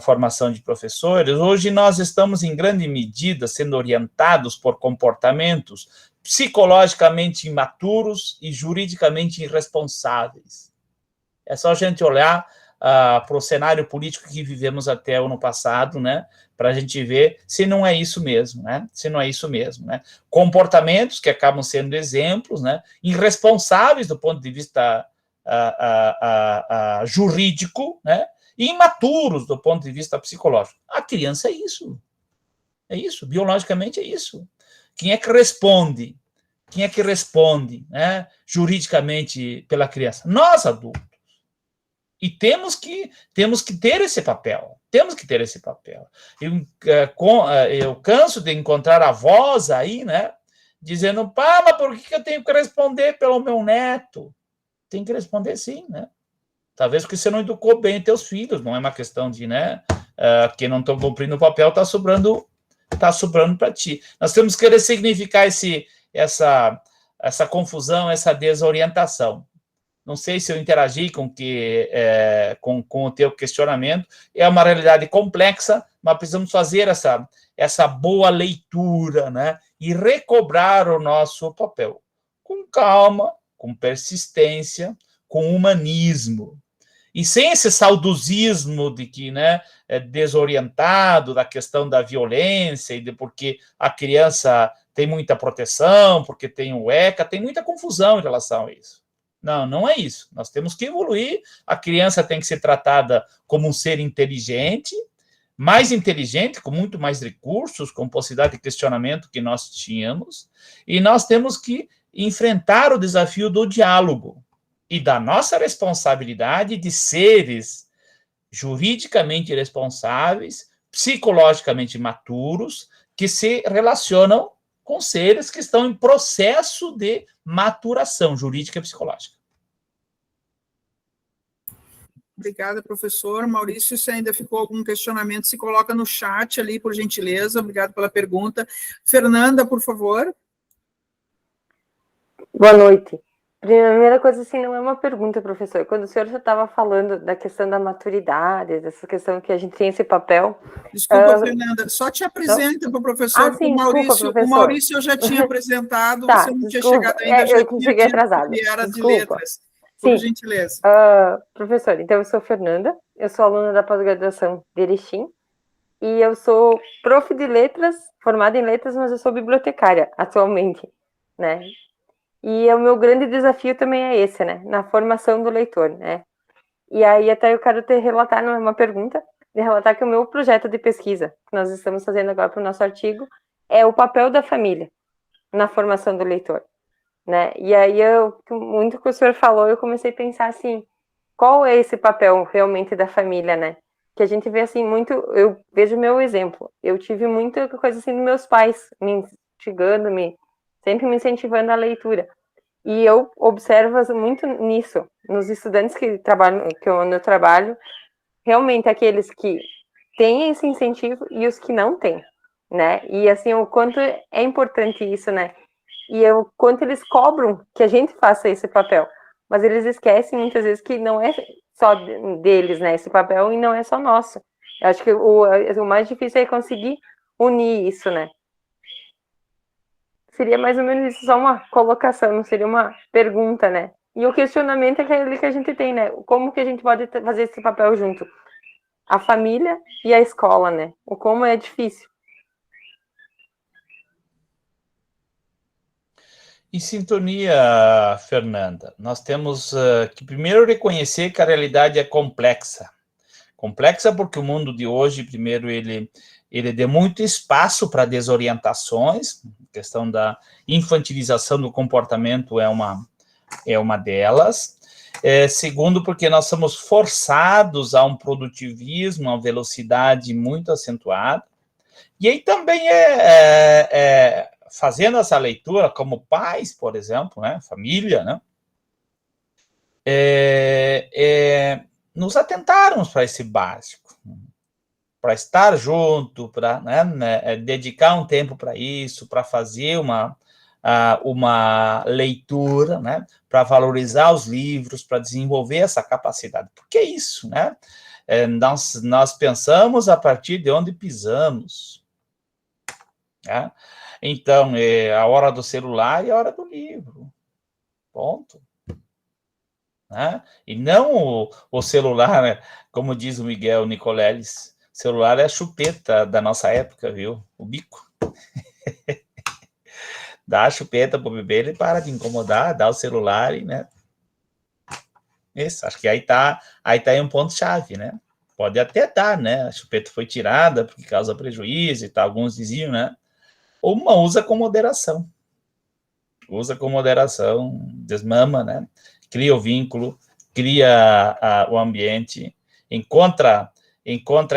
formação de professores. Hoje nós estamos, em grande medida, sendo orientados por comportamentos psicologicamente imaturos e juridicamente irresponsáveis. É só a gente olhar para o cenário político que vivemos até o ano passado, né? Para a gente ver se não é isso mesmo, né? Se não é isso mesmo, né? Comportamentos que acabam sendo exemplos, né? Irresponsáveis do ponto de vista jurídico, né? E imaturos do ponto de vista psicológico. A criança é isso, biologicamente é isso. Quem é que responde? Quem é que responde, né, juridicamente pela criança? Nós, adultos. E temos que ter esse papel. Temos que ter esse papel. Eu canso de encontrar avós aí, né, dizendo, mas por que eu tenho que responder pelo meu neto? Tem que responder sim, né? Talvez porque você não educou bem teus filhos, não é uma questão de, né, que não estão cumprindo o papel, está sobrando para ti. Nós temos que ressignificar essa confusão, essa desorientação. Não sei se eu interagi com o teu questionamento. É uma realidade complexa, mas precisamos fazer essa boa leitura, né? E recobrar o nosso papel. Com calma, com persistência, com humanismo. E sem esse saudosismo de que, né, é desorientado da questão da violência e de porque a criança tem muita proteção, porque tem o ECA, tem muita confusão em relação a isso. Não, não é isso. Nós temos que evoluir. A criança tem que ser tratada como um ser inteligente, mais inteligente, com muito mais recursos, com possibilidade de questionamento que nós tínhamos, e nós temos que enfrentar o desafio do diálogo e da nossa responsabilidade de seres juridicamente responsáveis, psicologicamente maturos, que se relacionam com seres que estão em processo de maturação jurídica e psicológica. Obrigada, professor. Maurício, se ainda ficou algum questionamento, se coloca no chat ali, por gentileza. Obrigado pela pergunta. Fernanda, por favor. Boa noite. Primeira coisa, assim, não é uma pergunta, professor. Quando o senhor já estava falando da questão da maturidade, dessa questão que a gente tem esse papel... Desculpa, Fernanda, só te apresenta para o professor, sim, Maurício. Desculpa, o Maurício eu já tinha apresentado, tá, você não tinha desculpa, chegado ainda, eu que cheguei atrasada. Ele era Desculpa. de letras, por Sim. gentileza. Professor, então eu sou Fernanda, eu sou aluna da pós-graduação de Erechim, e eu sou prof de letras, formada em letras, mas eu sou bibliotecária atualmente, né? E o meu grande desafio também é esse, né? Na formação do leitor, né? E aí até eu quero relatar, não é uma pergunta, de relatar que o meu projeto de pesquisa, que nós estamos fazendo agora para o nosso artigo, é o papel da família na formação do leitor, né? E aí, muito que o senhor falou, eu comecei a pensar assim, qual é esse papel realmente da família, né? Que a gente vê assim muito, eu vejo o meu exemplo, eu tive muita coisa assim dos meus pais, me instigando, sempre me incentivando a leitura. E eu observo muito nisso, nos estudantes que trabalham, onde eu trabalho, realmente aqueles que têm esse incentivo e os que não têm, né? E assim, o quanto é importante isso, né? E o quanto eles cobram que a gente faça esse papel. Mas eles esquecem muitas vezes que não é só deles, né? Esse papel e não é só nosso. Eu acho que o mais difícil é conseguir unir isso, né? Seria mais ou menos isso, só uma colocação, não seria uma pergunta, né? E o questionamento é aquele que a gente tem, né? Como que a gente pode fazer esse papel junto? A família e a escola, né? O como é difícil. Em sintonia, Fernanda, nós temos que primeiro reconhecer que a realidade é complexa. Complexa porque o mundo de hoje, primeiro, ele deu muito espaço para desorientações, a questão da infantilização do comportamento é uma delas. Segundo, porque nós somos forçados a um produtivismo, a uma velocidade muito acentuada. E aí também fazendo essa leitura como pais, por exemplo, né, família, né, nos atentarmos para esse básico, para estar junto, para dedicar um tempo para isso, para fazer uma leitura, né, para valorizar os livros, para desenvolver essa capacidade. Porque é isso, né? Nós pensamos a partir de onde pisamos. Né? Então, é a hora do celular e a hora do livro. Ponto. né? E não o celular, né? Como diz o Miguel Nicoleles, celular é a chupeta da nossa época, viu? O bico. Dá a chupeta pro bebê, ele para de incomodar, dá o celular e, né? Isso, acho que aí tá aí um ponto-chave, né? Pode até dar, né? A chupeta foi tirada porque causa prejuízo e tal, alguns diziam, né? Ou uma usa com moderação. Usa com moderação, desmama, né? Cria o vínculo, cria o ambiente, encontra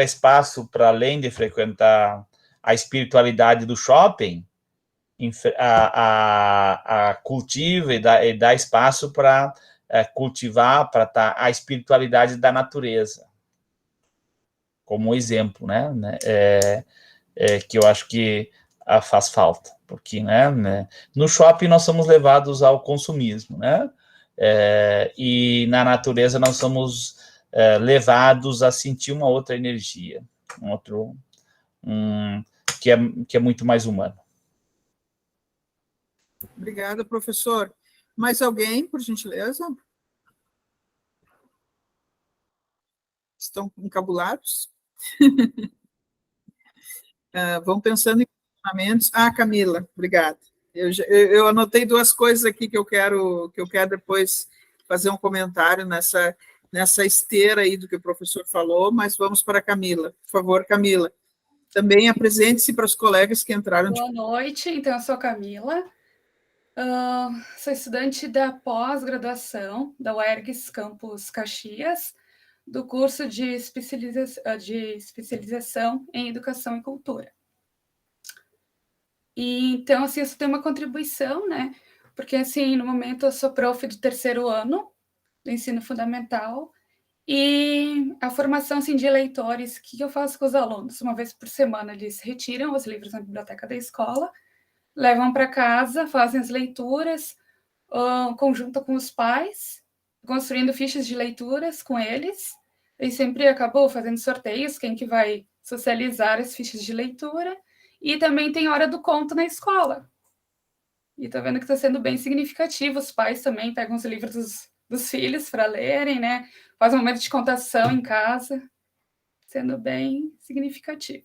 espaço para além de frequentar a espiritualidade do shopping, cultiva e dá espaço para cultivar, para a espiritualidade da natureza, como exemplo, né? Que eu acho que faz falta, porque, né, no shopping nós somos levados ao consumismo, né? E na natureza nós somos levados a sentir uma outra energia, que é muito mais humano. Obrigada, professor. Mais alguém, por gentileza? Estão encabulados? Vão pensando em questionamentos. Camila, obrigada. Eu anotei duas coisas aqui que eu quero depois fazer um comentário nessa esteira aí do que o professor falou, mas vamos para a Camila. Por favor, Camila. Também apresente-se para os colegas que entraram. Boa noite, então eu sou a Camila, sou estudante da pós-graduação da UERGS Campus Caxias, do curso de especialização em Educação e Cultura. E, então, assim, isso tem uma contribuição, né? Porque, assim, no momento eu sou prof do 3º ano do ensino fundamental, e a formação, assim, de leitores, o que eu faço com os alunos? Uma vez por semana eles retiram os livros na biblioteca da escola, levam para casa, fazem as leituras, conjunto com os pais, construindo fichas de leituras com eles, e sempre acabou fazendo sorteios, quem que vai socializar as fichas de leitura, e também tem hora do conto na escola. E estou vendo que está sendo bem significativo, os pais também pegam os livros dos filhos para lerem, né? Faz um momento de contação em casa, sendo bem significativo.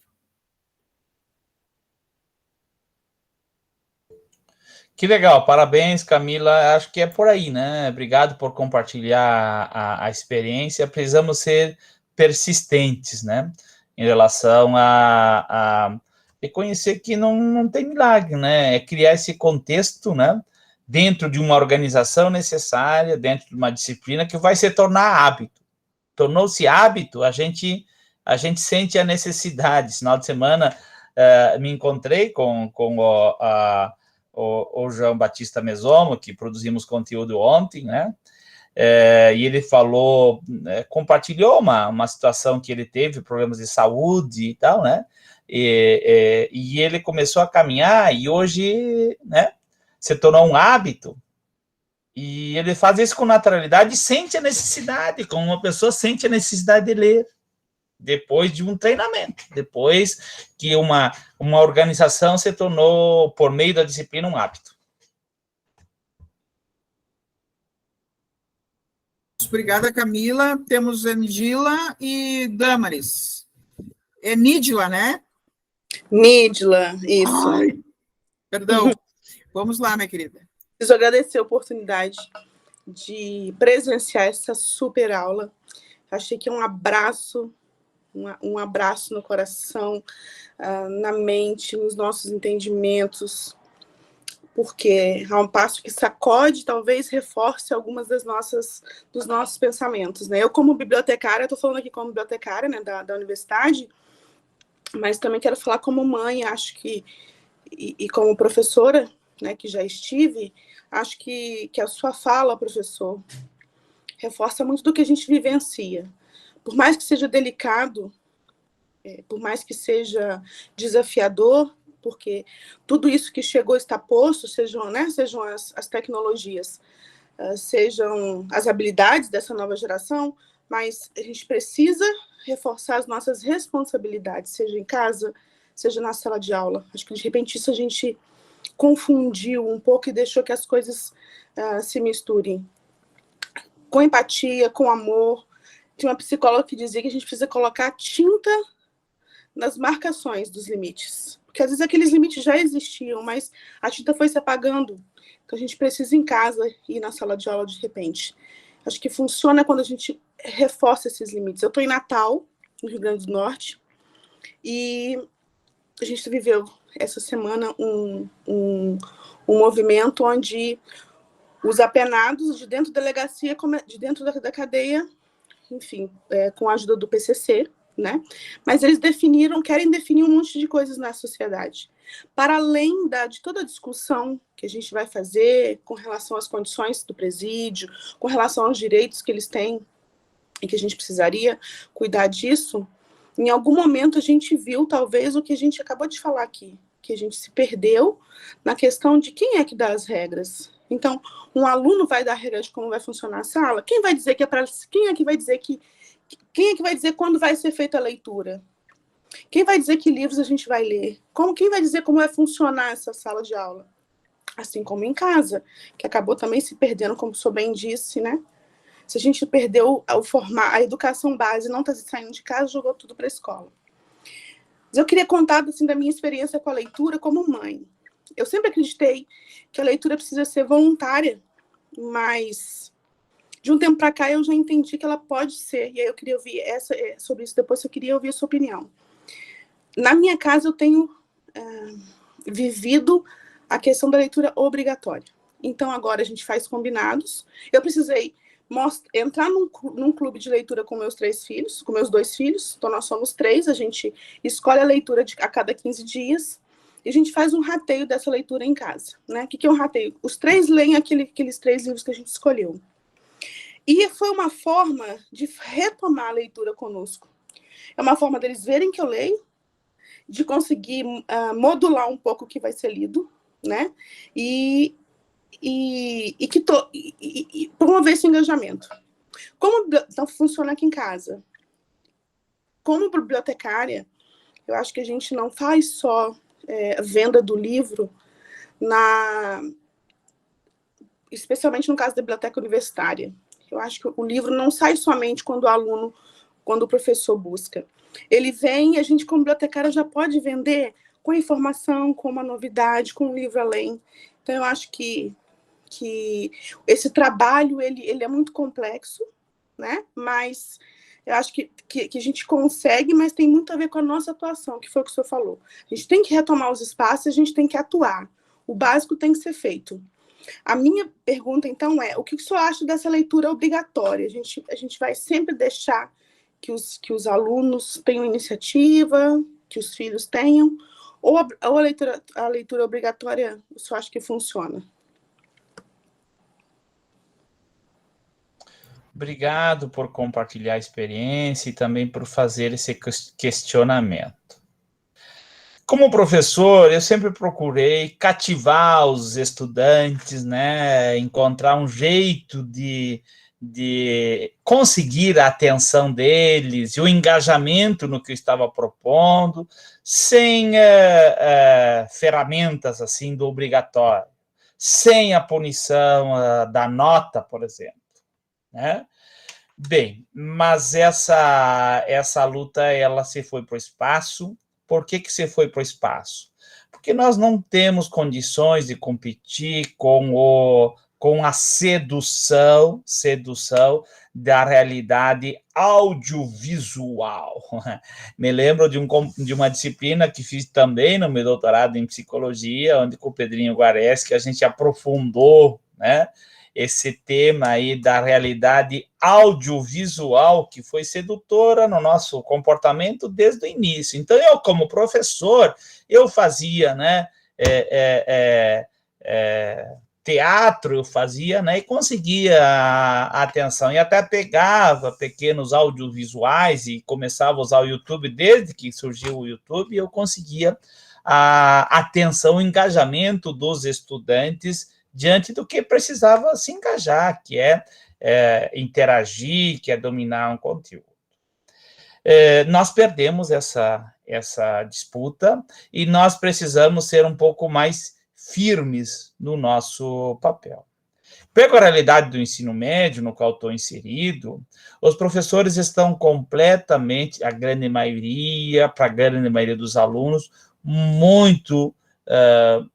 Que legal, parabéns, Camila. Acho que é por aí, né? Obrigado por compartilhar a experiência. Precisamos ser persistentes, né? Em relação a reconhecer que não tem milagre, né? É criar esse contexto, né? Dentro de uma organização necessária, dentro de uma disciplina que vai se tornar hábito. Tornou-se hábito, a gente sente a necessidade. Esse final de semana, me encontrei com o João Batista Mesomo, que produzimos conteúdo ontem, né? E ele falou, compartilhou uma situação que ele teve, problemas de saúde e tal, né? E ele começou a caminhar e hoje, né, se tornou um hábito. E ele faz isso com naturalidade e sente a necessidade, como uma pessoa sente a necessidade de ler, depois de um treinamento, depois que uma organização se tornou, por meio da disciplina, um hábito. Obrigada, Camila. Temos Enidila e Damaris. Enidila, né? Nídila, isso. Ai, perdão. Vamos lá, minha querida. Preciso agradecer a oportunidade de presenciar essa super aula. Achei que um abraço no coração, na mente, nos nossos entendimentos, porque a um passo que sacode, talvez reforce algumas dos nossos pensamentos, né? Eu, como bibliotecária, estou falando aqui como bibliotecária, né, da universidade, mas também quero falar como mãe, acho que, e como professora, né, que já estive, acho que a sua fala, professor, reforça muito do que a gente vivencia. Por mais que seja delicado, por mais que seja desafiador, porque tudo isso que chegou está posto, sejam as tecnologias, sejam as habilidades dessa nova geração, mas a gente precisa reforçar as nossas responsabilidades, seja em casa, seja na sala de aula. Acho que, de repente, isso a gente confundiu um pouco e deixou que as coisas se misturem. com empatia, com amor. Tinha uma psicóloga que dizia que a gente precisa colocar tinta nas marcações dos limites. Porque às vezes aqueles limites já existiam, mas a tinta foi se apagando. Então a gente precisa em casa ir na sala de aula de repente. Acho que funciona quando a gente reforça esses limites. Eu estou em Natal, no Rio Grande do Norte, e a gente viveu essa semana um movimento onde os apenados de dentro da delegacia, de dentro da cadeia, enfim, com a ajuda do PCC, né? Mas eles querem definir um monte de coisas na sociedade. Para além de toda a discussão que a gente vai fazer com relação às condições do presídio, com relação aos direitos que eles têm e que a gente precisaria cuidar disso, em algum momento a gente viu, talvez, o que a gente acabou de falar aqui, que a gente se perdeu na questão de quem é que dá as regras. Então, um aluno vai dar a regra de como vai funcionar a sala? Quem vai dizer que é para... Quem é que vai dizer quando vai ser feita a leitura? Quem vai dizer que livros a gente vai ler? Quem vai dizer como vai funcionar essa sala de aula? Assim como em casa, que acabou também se perdendo, como o senhor bem disse, né? Se a gente perdeu a educação base, não está saindo de casa, jogou tudo para a escola. Mas eu queria contar assim, da minha experiência com a leitura como mãe. Eu sempre acreditei que a leitura precisa ser voluntária, mas de um tempo para cá eu já entendi que ela pode ser, e aí eu queria ouvir sobre isso depois, eu queria ouvir a sua opinião. Na minha casa eu tenho vivido a questão da leitura obrigatória. Então agora a gente faz combinados. Eu precisei entrar num clube de leitura com meus 3 filhos, com meus 2 filhos, então nós somos 3, a gente escolhe a leitura a cada 15 dias, e a gente faz um rateio dessa leitura em casa, né? O que é um rateio? Os 3 leem aqueles 3 livros que a gente escolheu. E foi uma forma de retomar a leitura conosco. É uma forma deles verem que eu leio, de conseguir modular um pouco o que vai ser lido, né? E promover esse engajamento. Então, funciona aqui em casa. Como bibliotecária, eu acho que a gente não faz só venda do livro, especialmente no caso da biblioteca universitária. Eu acho que o livro não sai somente quando o professor busca. Ele vem e a gente, como bibliotecária, já pode vender com a informação, com uma novidade, com um livro além. Então, eu acho que esse trabalho ele é muito complexo, né? Mas eu acho que a gente consegue, mas tem muito a ver com a nossa atuação, que foi o que o senhor falou. A gente tem que retomar os espaços, a gente tem que atuar. O básico tem que ser feito. A minha pergunta, então, o que o senhor acha dessa leitura obrigatória? A gente vai sempre deixar que os alunos tenham iniciativa, que os filhos tenham, ou a leitura obrigatória, o senhor acha que funciona? Obrigado por compartilhar a experiência e também por fazer esse questionamento. Como professor, eu sempre procurei cativar os estudantes, né? Encontrar um jeito de conseguir a atenção deles e o engajamento no que eu estava propondo, sem ferramentas assim do obrigatório, sem a punição da nota, por exemplo. Né? Bem, mas essa luta ela se foi para o espaço. Por que se foi para o espaço? Porque nós não temos condições de competir com a sedução da realidade audiovisual. Me lembro de uma disciplina que fiz também no meu doutorado em psicologia, onde com o Pedrinho Guareschi a gente aprofundou, né, esse tema aí da realidade audiovisual que foi sedutora no nosso comportamento desde o início. Então, eu, como professor, eu fazia, né, teatro, eu fazia, né, e conseguia a atenção, e até pegava pequenos audiovisuais e começava a usar o YouTube, desde que surgiu o YouTube, eu conseguia a atenção, o engajamento dos estudantes diante do que precisava se engajar, que é interagir, que é dominar um conteúdo. Nós perdemos essa disputa e nós precisamos ser um pouco mais firmes no nosso papel. Pego a realidade do ensino médio, no qual estou inserido, os professores estão completamente, a grande maioria, para a grande maioria dos alunos, muito, não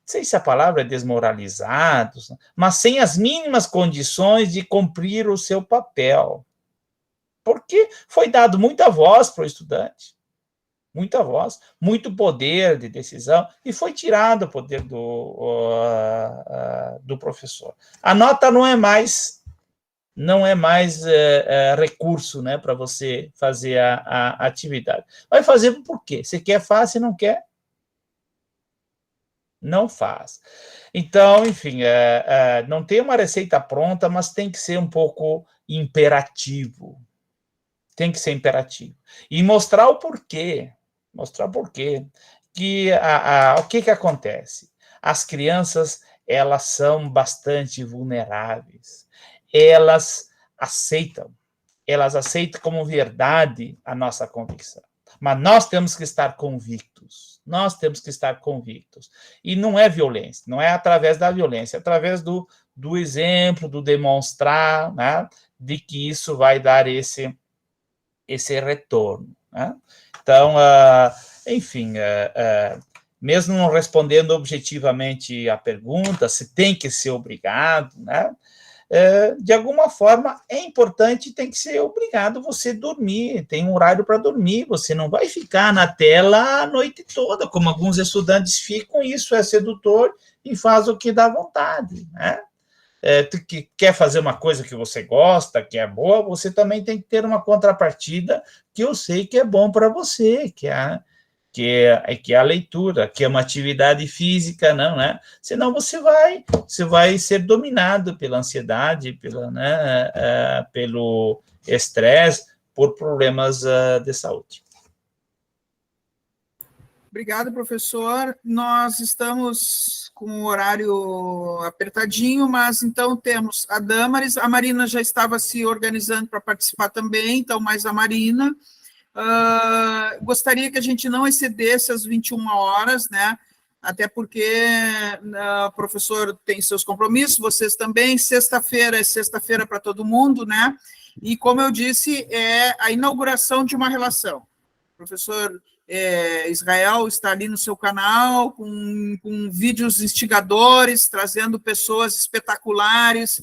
sei se a palavra é desmoralizados, mas sem as mínimas condições de cumprir o seu papel. Porque foi dado muita voz para o estudante, muita voz, muito poder de decisão, e foi tirado o poder do professor. A nota não é mais recurso, né, para você fazer a atividade. Vai fazer por quê? Você quer, faz, se não quer, não faz. Então, enfim, não tem uma receita pronta, mas tem que ser um pouco imperativo. Tem que ser imperativo. E mostrar o porquê. Mostrar o porquê. O que acontece? As crianças, elas são bastante vulneráveis. Elas aceitam como verdade a nossa convicção. Mas nós temos que estar convictos. Nós temos que estar convictos. E não é violência, não é através da violência, é através do exemplo, do demonstrar, né, de que isso vai dar esse retorno. Né? Então, enfim, mesmo não respondendo objetivamente a pergunta, se tem que ser obrigado, né? De alguma forma, é importante, tem que ser obrigado você dormir, tem um horário para dormir, você não vai ficar na tela a noite toda, como alguns estudantes ficam, isso é sedutor e faz o que dá vontade, né? Tu que quer fazer uma coisa que você gosta, que é boa, você também tem que ter uma contrapartida que eu sei que é bom para você, que é a leitura, que é uma atividade física, não, né? Senão você vai ser dominado pela ansiedade, pelo estresse, por problemas de saúde. Obrigado, professor. Nós estamos com o horário apertadinho, mas então temos a Damaris, a Marina já estava se organizando para participar também, então mais a Marina. Gostaria que a gente não excedesse as 21 horas, né? Até porque o professor tem seus compromissos, vocês também. Sexta-feira é sexta-feira para todo mundo, né? E, como eu disse, é a inauguração de uma relação. O professor Israel está ali no seu canal, com vídeos instigadores, trazendo pessoas espetaculares.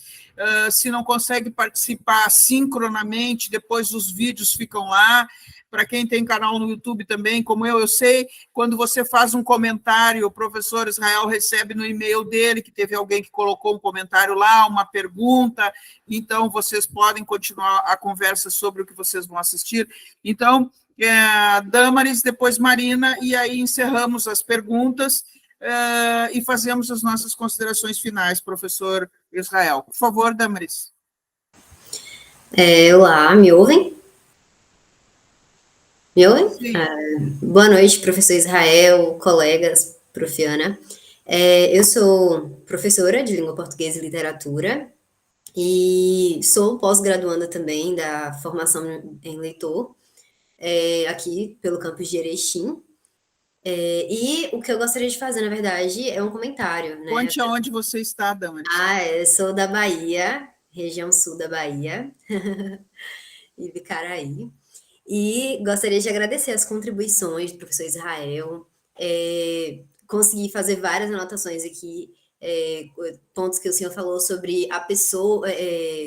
Se não consegue participar sincronamente, depois os vídeos ficam lá. Para quem tem canal no YouTube também, como eu sei, quando você faz um comentário, o professor Israel recebe no e-mail dele que teve alguém que colocou um comentário lá, uma pergunta, então vocês podem continuar a conversa sobre o que vocês vão assistir. Então, Damaris, depois Marina, e aí encerramos as perguntas e fazemos as nossas considerações finais, professor Israel. Por favor, Damaris. Olá, me ouvem? Me ouvem? Boa noite, professor Israel, colegas, profiana. Eu sou professora de língua portuguesa e literatura e sou pós-graduanda também da formação em leitor, aqui pelo campus de Erechim. E o que eu gostaria de fazer, na verdade, é um comentário. Né? Conte aonde você está, Damaris. Eu sou da Bahia, região sul da Bahia, Ibicaraí. E gostaria de agradecer as contribuições do professor Israel, consegui fazer várias anotações aqui, pontos que o senhor falou sobre a pessoa,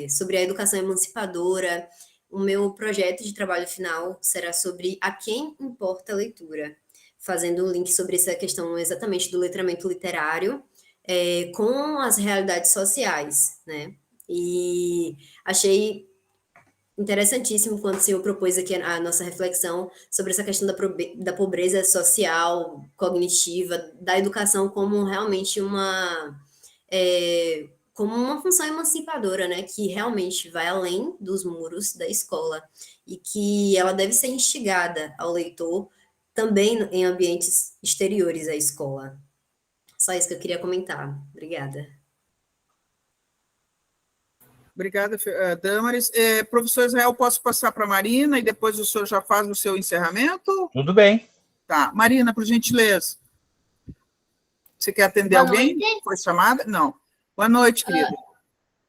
sobre a educação emancipadora. O meu projeto de trabalho final será sobre a quem importa a leitura, fazendo um link sobre essa questão exatamente do letramento literário com as realidades sociais, né? E achei interessantíssimo quando o senhor propôs aqui a nossa reflexão sobre essa questão da pobreza social, cognitiva, da educação como realmente como uma função emancipadora, né, que realmente vai além dos muros da escola e que ela deve ser instigada ao leitor também em ambientes exteriores à escola. Só isso que eu queria comentar. Obrigada. Obrigada, Damaris. Professor Israel, posso passar para a Marina e depois o senhor já faz o seu encerramento? Tudo bem. Tá. Marina, por gentileza. Você quer atender alguém? Foi chamada? Não. Boa noite, querida.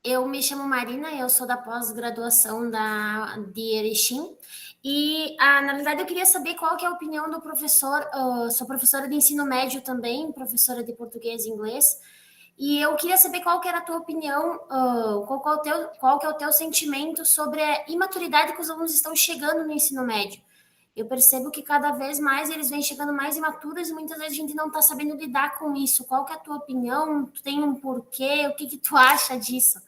Eu me chamo Marina, eu sou da pós-graduação de Erechim. E, na verdade, eu queria saber qual que é a opinião do professor. Sou professora de ensino médio também, professora de português e inglês. E eu queria saber qual que era a tua opinião, qual que é o teu sentimento sobre a imaturidade que os alunos estão chegando no ensino médio. Eu percebo que cada vez mais eles vêm chegando mais imaturos e muitas vezes a gente não está sabendo lidar com isso. Qual que é a tua opinião? Tu tem um porquê? O que que tu acha disso?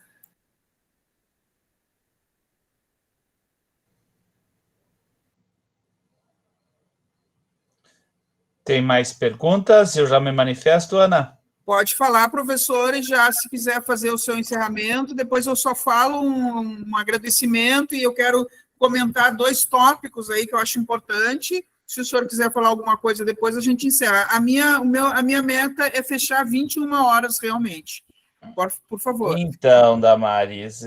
Tem mais perguntas? Eu já me manifesto, Ana. Pode falar, professor, e já se quiser fazer o seu encerramento, depois eu só falo um agradecimento e eu quero comentar 2 tópicos aí que eu acho importante. Se o senhor quiser falar alguma coisa depois, a gente encerra. A minha meta é fechar 21 horas, realmente. Por favor. Então, Damaris,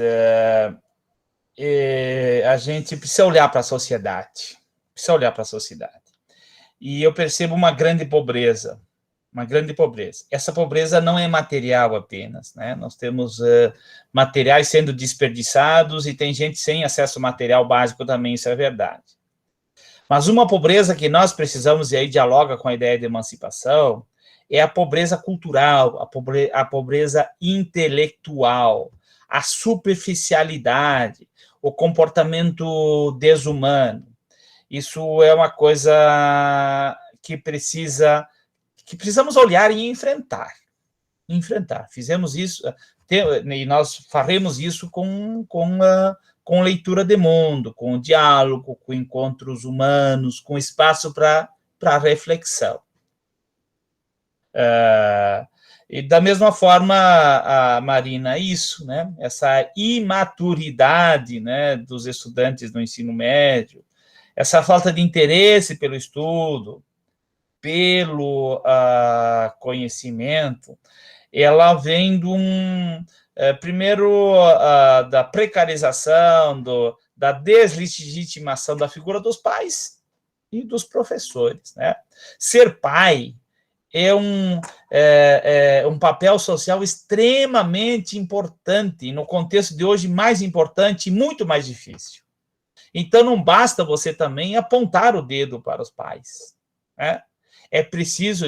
a gente precisa olhar para a sociedade. Precisa olhar para a sociedade. E eu percebo uma grande pobreza. Uma grande pobreza. Essa pobreza não é material apenas, né? Nós temos materiais sendo desperdiçados e tem gente sem acesso ao material básico também, isso é verdade. Mas uma pobreza que nós precisamos, e aí dialoga com a ideia de emancipação, é a pobreza cultural, a pobreza intelectual, a superficialidade, o comportamento desumano. Isso é uma coisa que precisamos olhar e enfrentar. Fizemos isso, e nós faremos isso com leitura de mundo, com diálogo, com encontros humanos, com espaço para reflexão. E da mesma forma, Marina, isso, né? Essa imaturidade, né, dos estudantes do ensino médio, essa falta de interesse pelo estudo, pelo conhecimento, ela vem primeiro, da precarização, da deslegitimação da figura dos pais e dos professores, né? Ser pai é um papel social extremamente importante, e no contexto de hoje, mais importante e muito mais difícil. Então, não basta você também apontar o dedo para os pais, né? É preciso,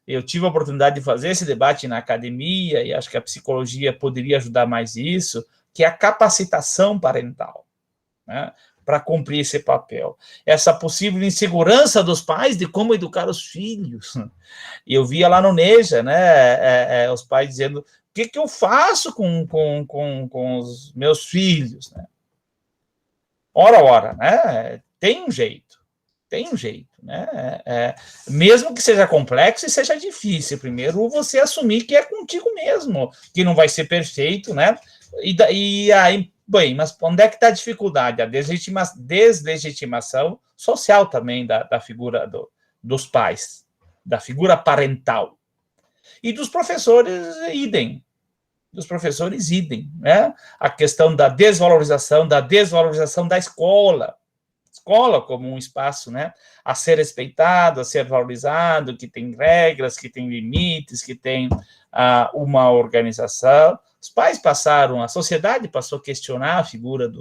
eu tive a oportunidade de fazer esse debate na academia, e acho que a psicologia poderia ajudar mais isso, que é a capacitação parental, né, para cumprir esse papel. Essa possível insegurança dos pais de como educar os filhos. Eu via lá no Neja, né, os pais dizendo, o que eu faço com os meus filhos? Né? Ora, né, tem um jeito, né? Mesmo que seja complexo e seja difícil, primeiro você assumir que é contigo mesmo, que não vai ser perfeito, né? E aí, bem, mas onde é que está a dificuldade? A deslegitimação social também da figura dos pais, da figura parental. E dos professores, idem. Né? A questão da desvalorização da escola como um espaço, né, a ser respeitado, a ser valorizado, que tem regras, que tem limites, que tem uma organização. Os pais a sociedade passou a questionar a figura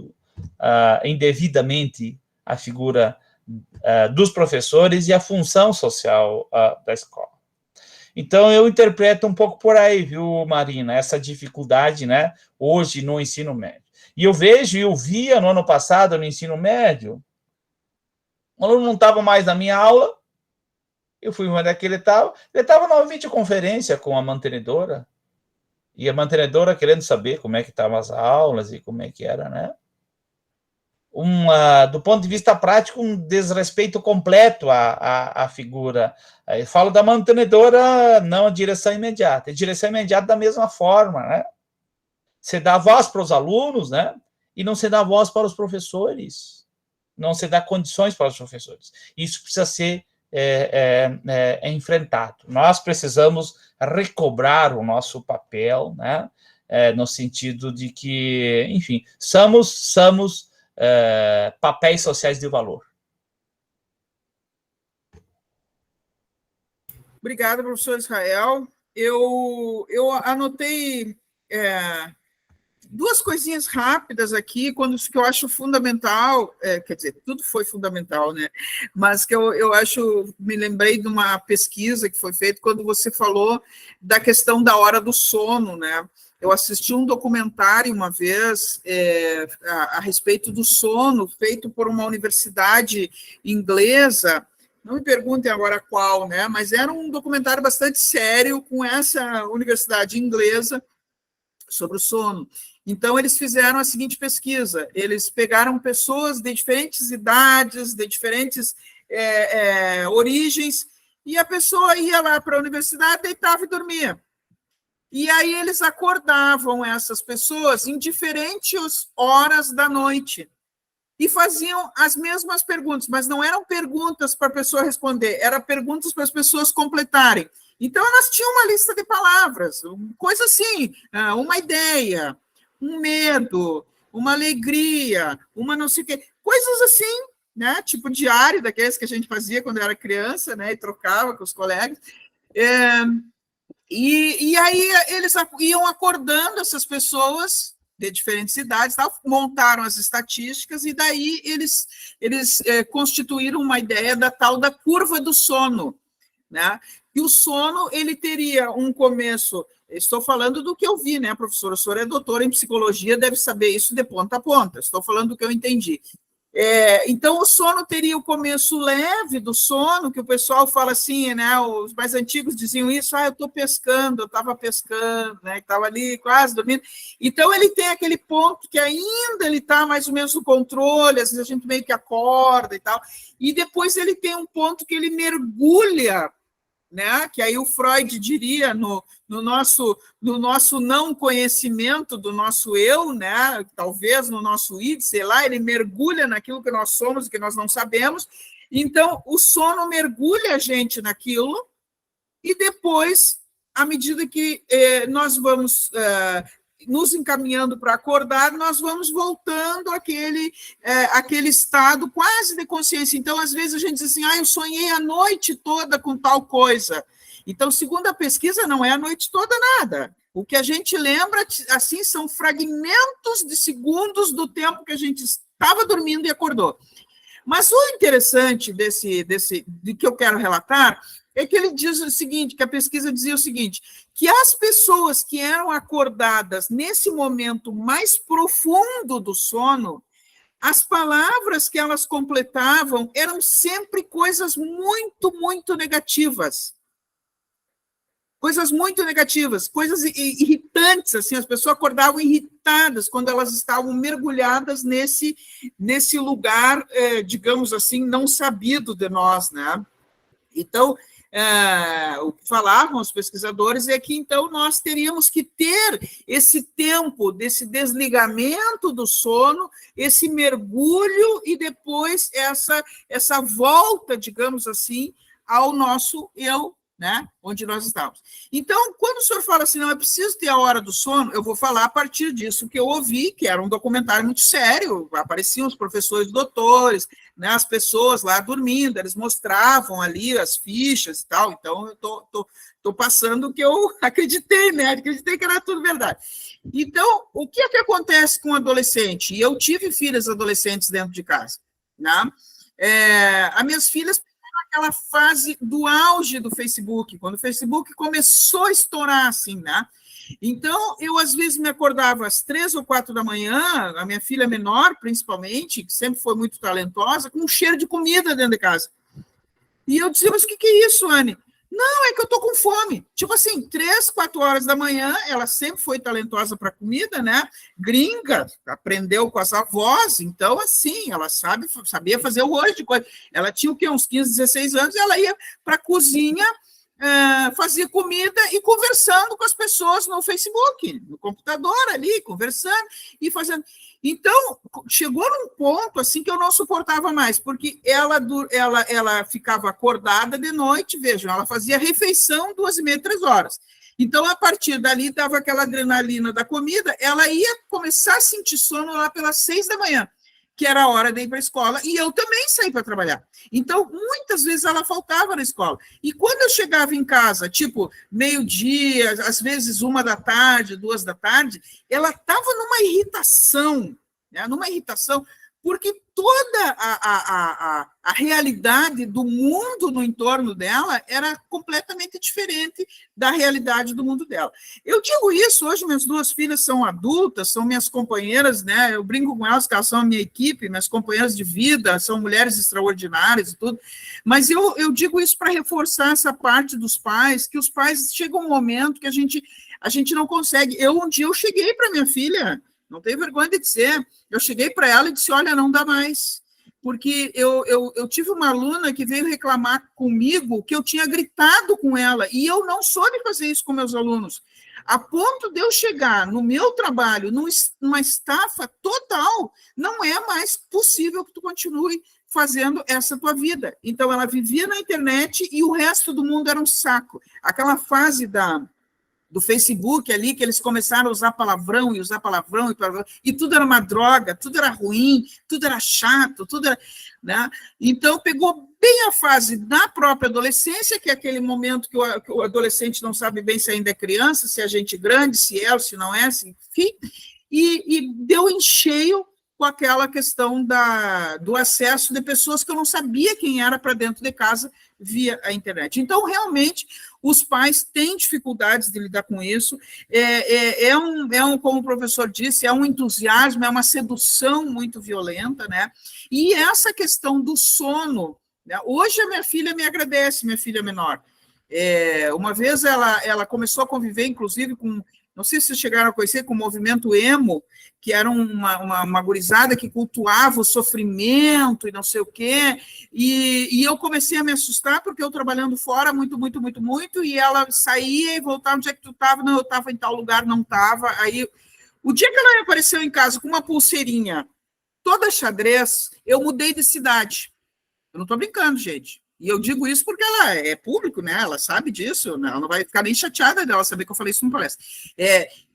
indevidamente a figura dos professores e a função social da escola. Então, eu interpreto um pouco por aí, viu, Marina, essa dificuldade, né, hoje no ensino médio. E eu via no ano passado no ensino médio, o aluno não estava mais na minha aula, eu fui onde é que ele estava numa videoconferência com a mantenedora, e a mantenedora querendo saber como é que estavam as aulas e como é que era, né? Do ponto de vista prático, um desrespeito completo à figura. Eu falo da mantenedora, não a direção imediata. A direção imediata da mesma forma, né? Você dá voz para os alunos, né? E não se dá voz para os professores. Não se dá condições para os professores. Isso precisa ser enfrentado. Nós precisamos recobrar o nosso papel, né? No sentido de que, enfim, somos papéis sociais de valor. Obrigada, professor Israel. Eu anotei duas coisinhas rápidas aqui, que eu acho fundamental, quer dizer, tudo foi fundamental, né? Mas que eu acho, me lembrei de uma pesquisa que foi feita quando você falou da questão da hora do sono, né? Eu assisti um documentário uma vez a respeito do sono, feito por uma universidade inglesa, não me perguntem agora qual, né? Mas era um documentário bastante sério com essa universidade inglesa sobre o sono. Então, eles fizeram a seguinte pesquisa, eles pegaram pessoas de diferentes idades, de diferentes origens, e a pessoa ia lá para a universidade, deitava e dormia. E aí eles acordavam essas pessoas em diferentes horas da noite e faziam as mesmas perguntas, mas não eram perguntas para a pessoa responder, eram perguntas para as pessoas completarem. Então, elas tinham uma lista de palavras, coisa assim, uma ideia, um medo, uma alegria, uma não sei o quê, coisas assim, né? Tipo diário, daqueles que a gente fazia quando era criança, né? E trocava com os colegas. E aí eles iam acordando essas pessoas de diferentes idades, montaram as estatísticas, e daí eles constituíram uma ideia da tal da curva do sono, né? E o sono, ele teria um começo, estou falando do que eu vi, né, professora? A senhora é doutora em psicologia, deve saber isso de ponta a ponta, estou falando do que eu entendi. Então, o sono teria o começo leve do sono, que o pessoal fala assim, né? Os mais antigos diziam isso, eu estou pescando, eu estava pescando, né? Estava ali quase dormindo. Então, ele tem aquele ponto que ainda ele está mais ou menos no controle, às vezes a gente meio que acorda e tal, e depois ele tem um ponto que ele mergulha, né? Que aí o Freud diria no nosso não conhecimento do nosso eu, né? Talvez no nosso id, sei lá, ele mergulha naquilo que nós somos e que nós não sabemos. Então, o sono mergulha a gente naquilo e depois, à medida que nós vamos nos encaminhando para acordar, nós vamos voltando àquele estado quase de consciência. Então, às vezes, a gente diz assim, eu sonhei a noite toda com tal coisa. Então, segundo a pesquisa, não é a noite toda nada. O que a gente lembra, assim, são fragmentos de segundos do tempo que a gente estava dormindo e acordou. Mas o interessante de que eu quero relatar é que ele diz o seguinte, que a pesquisa dizia o seguinte, que as pessoas que eram acordadas nesse momento mais profundo do sono, as palavras que elas completavam eram sempre coisas muito, muito negativas. Coisas muito negativas, coisas irritantes, assim, as pessoas acordavam irritadas quando elas estavam mergulhadas nesse lugar, digamos assim, não sabido de nós, né? Então, o que falavam os pesquisadores é que, então, nós teríamos que ter esse tempo desse desligamento do sono, esse mergulho e depois essa volta, digamos assim, ao nosso eu, né, onde nós estamos. Então, quando o senhor fala assim, não, é preciso ter a hora do sono, eu vou falar a partir disso que eu ouvi, que era um documentário muito sério, apareciam os professores doutores, né, as pessoas lá dormindo, eles mostravam ali as fichas e tal, então eu tô passando o que eu acreditei, né, acreditei que era tudo verdade. Então, o que é que acontece com o adolescente? E eu tive filhas adolescentes dentro de casa, né? As minhas filhas aquela fase do auge do Facebook, quando o Facebook começou a estourar, assim, né? Então, eu, às vezes, me acordava às 3 ou 4 da manhã, a minha filha menor, principalmente, que sempre foi muito talentosa, com um cheiro de comida dentro de casa. E eu dizia, mas o que é isso, Anne? Não, é que eu estou com fome. Tipo assim, 3, 4 horas da manhã, ela sempre foi talentosa para comida, né? Gringa, aprendeu com as avós, então, assim, ela sabia fazer o hoje de coisa. Ela tinha o quê? Uns 15, 16 anos, e ela ia para a cozinha, fazia comida e conversando com as pessoas no Facebook, no computador ali, conversando e fazendo. Então, chegou num ponto assim que eu não suportava mais, porque ela ficava acordada de noite, vejam, ela fazia refeição 2h30, 3 horas. Então, a partir dali, dava aquela adrenalina da comida, ela ia começar a sentir sono lá pelas 6 da manhã, que era a hora de ir para a escola, e eu também saí para trabalhar. Então, muitas vezes ela faltava na escola. E quando eu chegava em casa, tipo, meio-dia, às vezes 1h, 2h, ela estava numa irritação, né? Porque toda a realidade do mundo no entorno dela era completamente diferente da realidade do mundo dela. Eu digo isso, hoje minhas 2 filhas são adultas, são minhas companheiras, né? Eu brinco com elas que elas são a minha equipe, minhas companheiras de vida, são mulheres extraordinárias e tudo, mas eu digo isso para reforçar essa parte dos pais, que os pais chegam um momento que a gente não consegue. Um dia eu cheguei para minha filha, não tenho vergonha de dizer, eu cheguei para ela e disse, olha, não dá mais, porque eu tive uma aluna que veio reclamar comigo que eu tinha gritado com ela, e eu não soube fazer isso com meus alunos, a ponto de eu chegar no meu trabalho, numa estafa total, não é mais possível que tu continue fazendo essa tua vida. Então, ela vivia na internet e o resto do mundo era um saco. Aquela fase do Facebook ali, que eles começaram a usar palavrão, e tudo era uma droga, tudo era ruim, tudo era chato, tudo era... Né? Então, pegou bem a fase da própria adolescência, que é aquele momento que o adolescente não sabe bem se ainda é criança, se é gente grande, se é ou se não é, enfim, e deu em cheio com aquela questão do acesso de pessoas que eu não sabia quem era para dentro de casa via a internet. Então, realmente, os pais têm dificuldades de lidar com isso, como o professor disse, é um entusiasmo, é uma sedução muito violenta, né? E essa questão do sono, né? Hoje a minha filha me agradece, minha filha menor. Uma vez ela começou a conviver, inclusive, com... Não sei se vocês chegaram a conhecer, com o movimento emo, que era uma gurizada que cultuava o sofrimento e não sei o quê, e eu comecei a me assustar, porque eu trabalhando fora muito, e ela saía e voltava, onde é que tu estava? Não, eu estava em tal lugar, não estava. Aí, o dia que ela apareceu em casa com uma pulseirinha toda xadrez, eu mudei de cidade. Eu não estou brincando, gente. E eu digo isso porque ela é público, né? Ela sabe disso, ela não vai ficar nem chateada dela saber que eu falei isso numa palestra.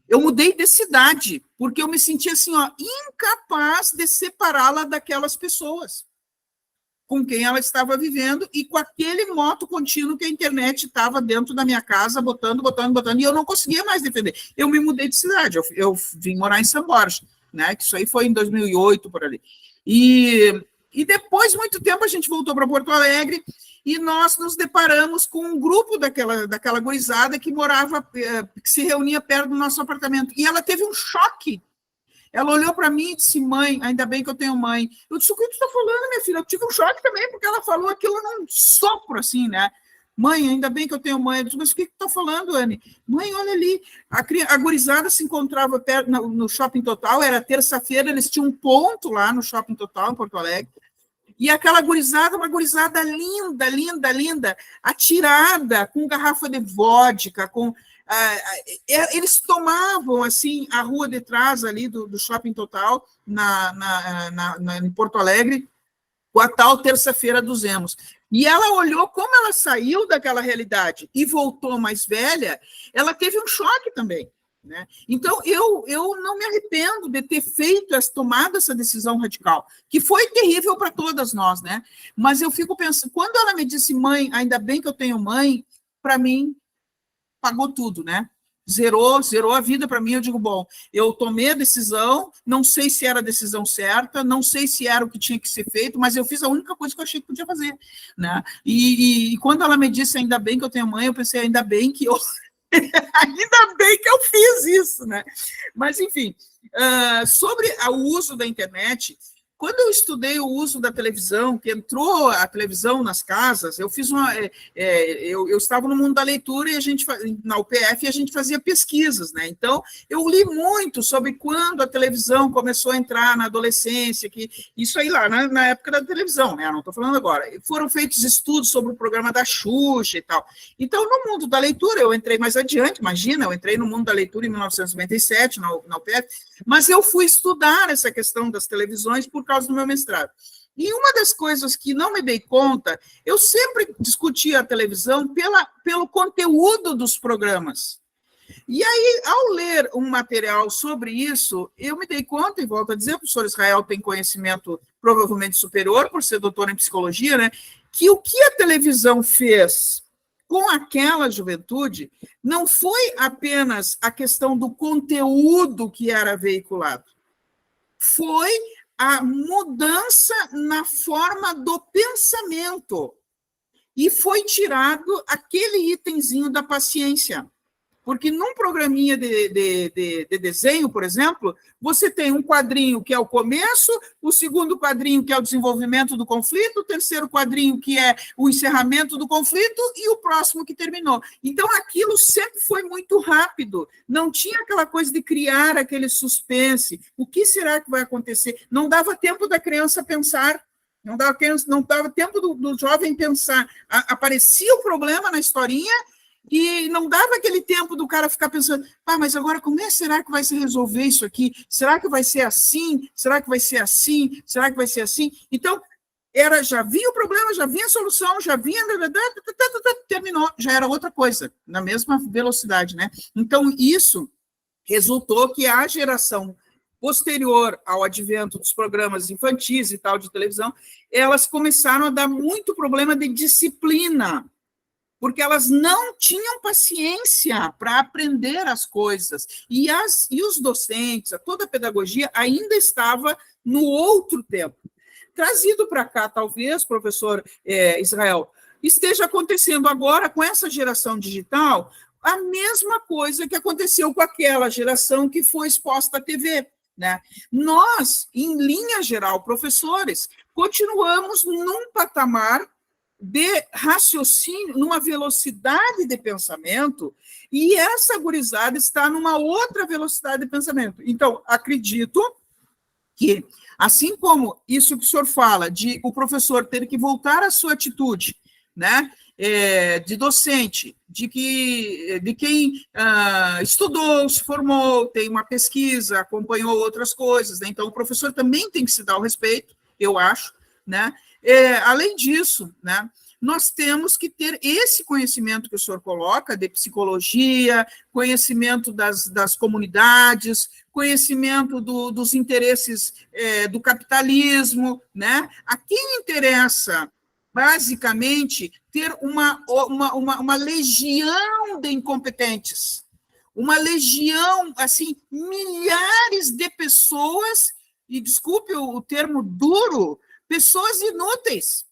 Eu mudei de cidade, porque eu me sentia assim, incapaz de separá-la daquelas pessoas com quem ela estava vivendo e com aquele moto contínuo que a internet estava dentro da minha casa, botando, e eu não conseguia mais defender. Eu me mudei de cidade, eu vim morar em São Borja, né? Que isso aí foi em 2008, por ali. E depois, muito tempo, a gente voltou para Porto Alegre e nós nos deparamos com um grupo daquela gurizada que morava, que se reunia perto do nosso apartamento. E ela teve um choque. Ela olhou para mim e disse, mãe, ainda bem que eu tenho mãe. Eu disse, o que tu está falando, minha filha? Eu tive um choque também, porque ela falou aquilo num sopro, assim, né? Mãe, ainda bem que eu tenho mãe. Eu disse, mas o que tu está falando, Anne? Mãe, olha ali. A gurizada se encontrava perto, no Shopping Total, era terça-feira, eles tinham um ponto lá no Shopping Total, em Porto Alegre. E aquela gurizada, uma gurizada linda, atirada, com garrafa de vodka, eles tomavam, assim, a rua de trás ali do Shopping Total, em Porto Alegre, com a tal terça-feira dos emos. E ela olhou como ela saiu daquela realidade e voltou mais velha, ela teve um choque também. Né? Então, eu não me arrependo de ter tomado essa decisão radical, que foi terrível para todas nós, né? Mas eu fico pensando, quando ela me disse, mãe, ainda bem que eu tenho mãe, para mim, pagou tudo, né? Zerou a vida para mim. Eu digo, bom, eu tomei a decisão, não sei se era a decisão certa, não sei se era o que tinha que ser feito, mas eu fiz a única coisa que eu achei que podia fazer, né? E quando ela me disse, ainda bem que eu tenho mãe, eu pensei, ainda bem que eu fiz isso, né? Mas, enfim, sobre o uso da internet, quando eu estudei o uso da televisão, que entrou a televisão nas casas, eu fiz eu estava no mundo da leitura e na UPF a gente fazia pesquisas, né? Então, eu li muito sobre quando a televisão começou a entrar na adolescência, que isso aí lá na época da televisão, né? Não estou falando agora. Foram feitos estudos sobre o programa da Xuxa e tal. Então, no mundo da leitura, eu entrei mais adiante, imagina, eu entrei no mundo da leitura em 1997, na UPF, mas eu fui estudar essa questão das televisões por causa do meu mestrado. E uma das coisas que não me dei conta, eu sempre discutia a televisão pelo conteúdo dos programas. E aí, ao ler um material sobre isso, eu me dei conta, e volto a dizer, o professor Israel tem conhecimento provavelmente superior, por ser doutor em psicologia, né, que o que a televisão fez com aquela juventude não foi apenas a questão do conteúdo que era veiculado, foi a mudança na forma do pensamento. E foi tirado aquele itemzinho da paciência. Porque num programinha de desenho, por exemplo, você tem um quadrinho que é o começo, o segundo quadrinho que é o desenvolvimento do conflito, o terceiro quadrinho que é o encerramento do conflito e o próximo que terminou. Então, aquilo sempre foi muito rápido, não tinha aquela coisa de criar aquele suspense. O que será que vai acontecer? Não dava tempo da criança pensar, não dava tempo do jovem pensar. Aparecia o problema na historinha, e não dava aquele tempo do cara ficar pensando, mas agora como será que vai se resolver isso aqui? Será que vai ser assim? Será que vai ser assim? Será que vai ser assim? Então, já vinha o problema, já vinha a solução, já vinha... Terminou, já era outra coisa, na mesma velocidade, né? Então, isso resultou que a geração posterior ao advento dos programas infantis e tal de televisão, elas começaram a dar muito problema de disciplina, porque elas não tinham paciência para aprender as coisas. E os docentes, toda a pedagogia ainda estava no outro tempo. Trazido para cá, talvez, professor Israel, esteja acontecendo agora com essa geração digital a mesma coisa que aconteceu com aquela geração que foi exposta à TV. Né? Nós, em linha geral, professores, continuamos num patamar de raciocínio, numa velocidade de pensamento, e essa gurizada está numa outra velocidade de pensamento. Então, acredito que, assim como isso que o senhor fala, de o professor ter que voltar à sua atitude, né, de docente, de quem estudou, se formou, tem uma pesquisa, acompanhou outras coisas, né? Então o professor também tem que se dar o respeito, eu acho, né? Além disso, né, nós temos que ter esse conhecimento que o senhor coloca, de psicologia, conhecimento das comunidades, conhecimento dos interesses do capitalismo, né? A quem interessa, basicamente, ter uma legião de incompetentes, uma legião, assim, milhares de pessoas, e desculpe o termo duro, pessoas inúteis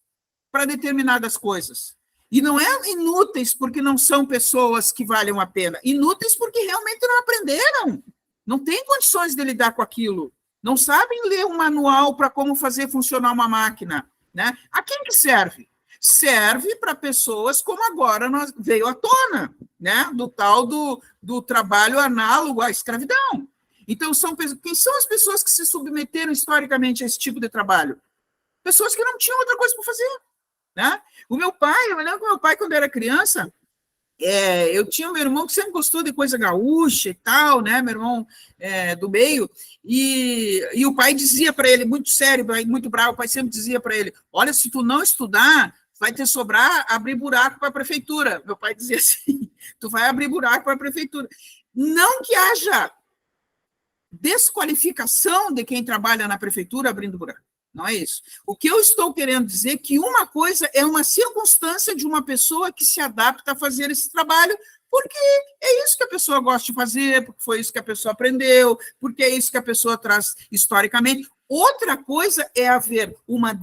para determinadas coisas. E não é inúteis porque não são pessoas que valham a pena, inúteis porque realmente não aprenderam, não têm condições de lidar com aquilo, não sabem ler um manual para como fazer funcionar uma máquina. Né? A quem que serve? Serve para pessoas como agora veio à tona, né? Do tal do trabalho análogo à escravidão. Então, quem são as pessoas que se submeteram historicamente a esse tipo de trabalho? Pessoas que não tinham outra coisa para fazer. Né? Eu me lembro que meu pai, quando era criança, eu tinha um meu irmão que sempre gostou de coisa gaúcha e tal, né? Meu irmão do meio, e o pai dizia para ele, muito sério, muito bravo, o pai sempre dizia para ele, olha, se tu não estudar, vai te sobrar abrir buraco para a prefeitura. Meu pai dizia assim, tu vai abrir buraco para a prefeitura. Não que haja desqualificação de quem trabalha na prefeitura abrindo buraco. Não é isso. O que eu estou querendo dizer é que uma coisa é uma circunstância de uma pessoa que se adapta a fazer esse trabalho, porque é isso que a pessoa gosta de fazer, porque foi isso que a pessoa aprendeu, porque é isso que a pessoa traz historicamente. Outra coisa é haver uma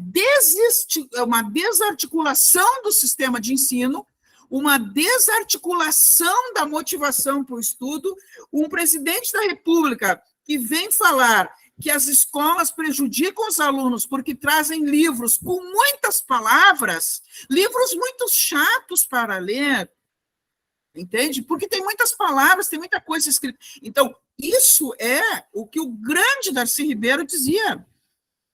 desarticulação do sistema de ensino, uma desarticulação da motivação para o estudo, um presidente da República que vem falar que as escolas prejudicam os alunos porque trazem livros com muitas palavras, livros muito chatos para ler, entende? Porque tem muitas palavras, tem muita coisa escrita. Então, isso é o que o grande Darcy Ribeiro dizia.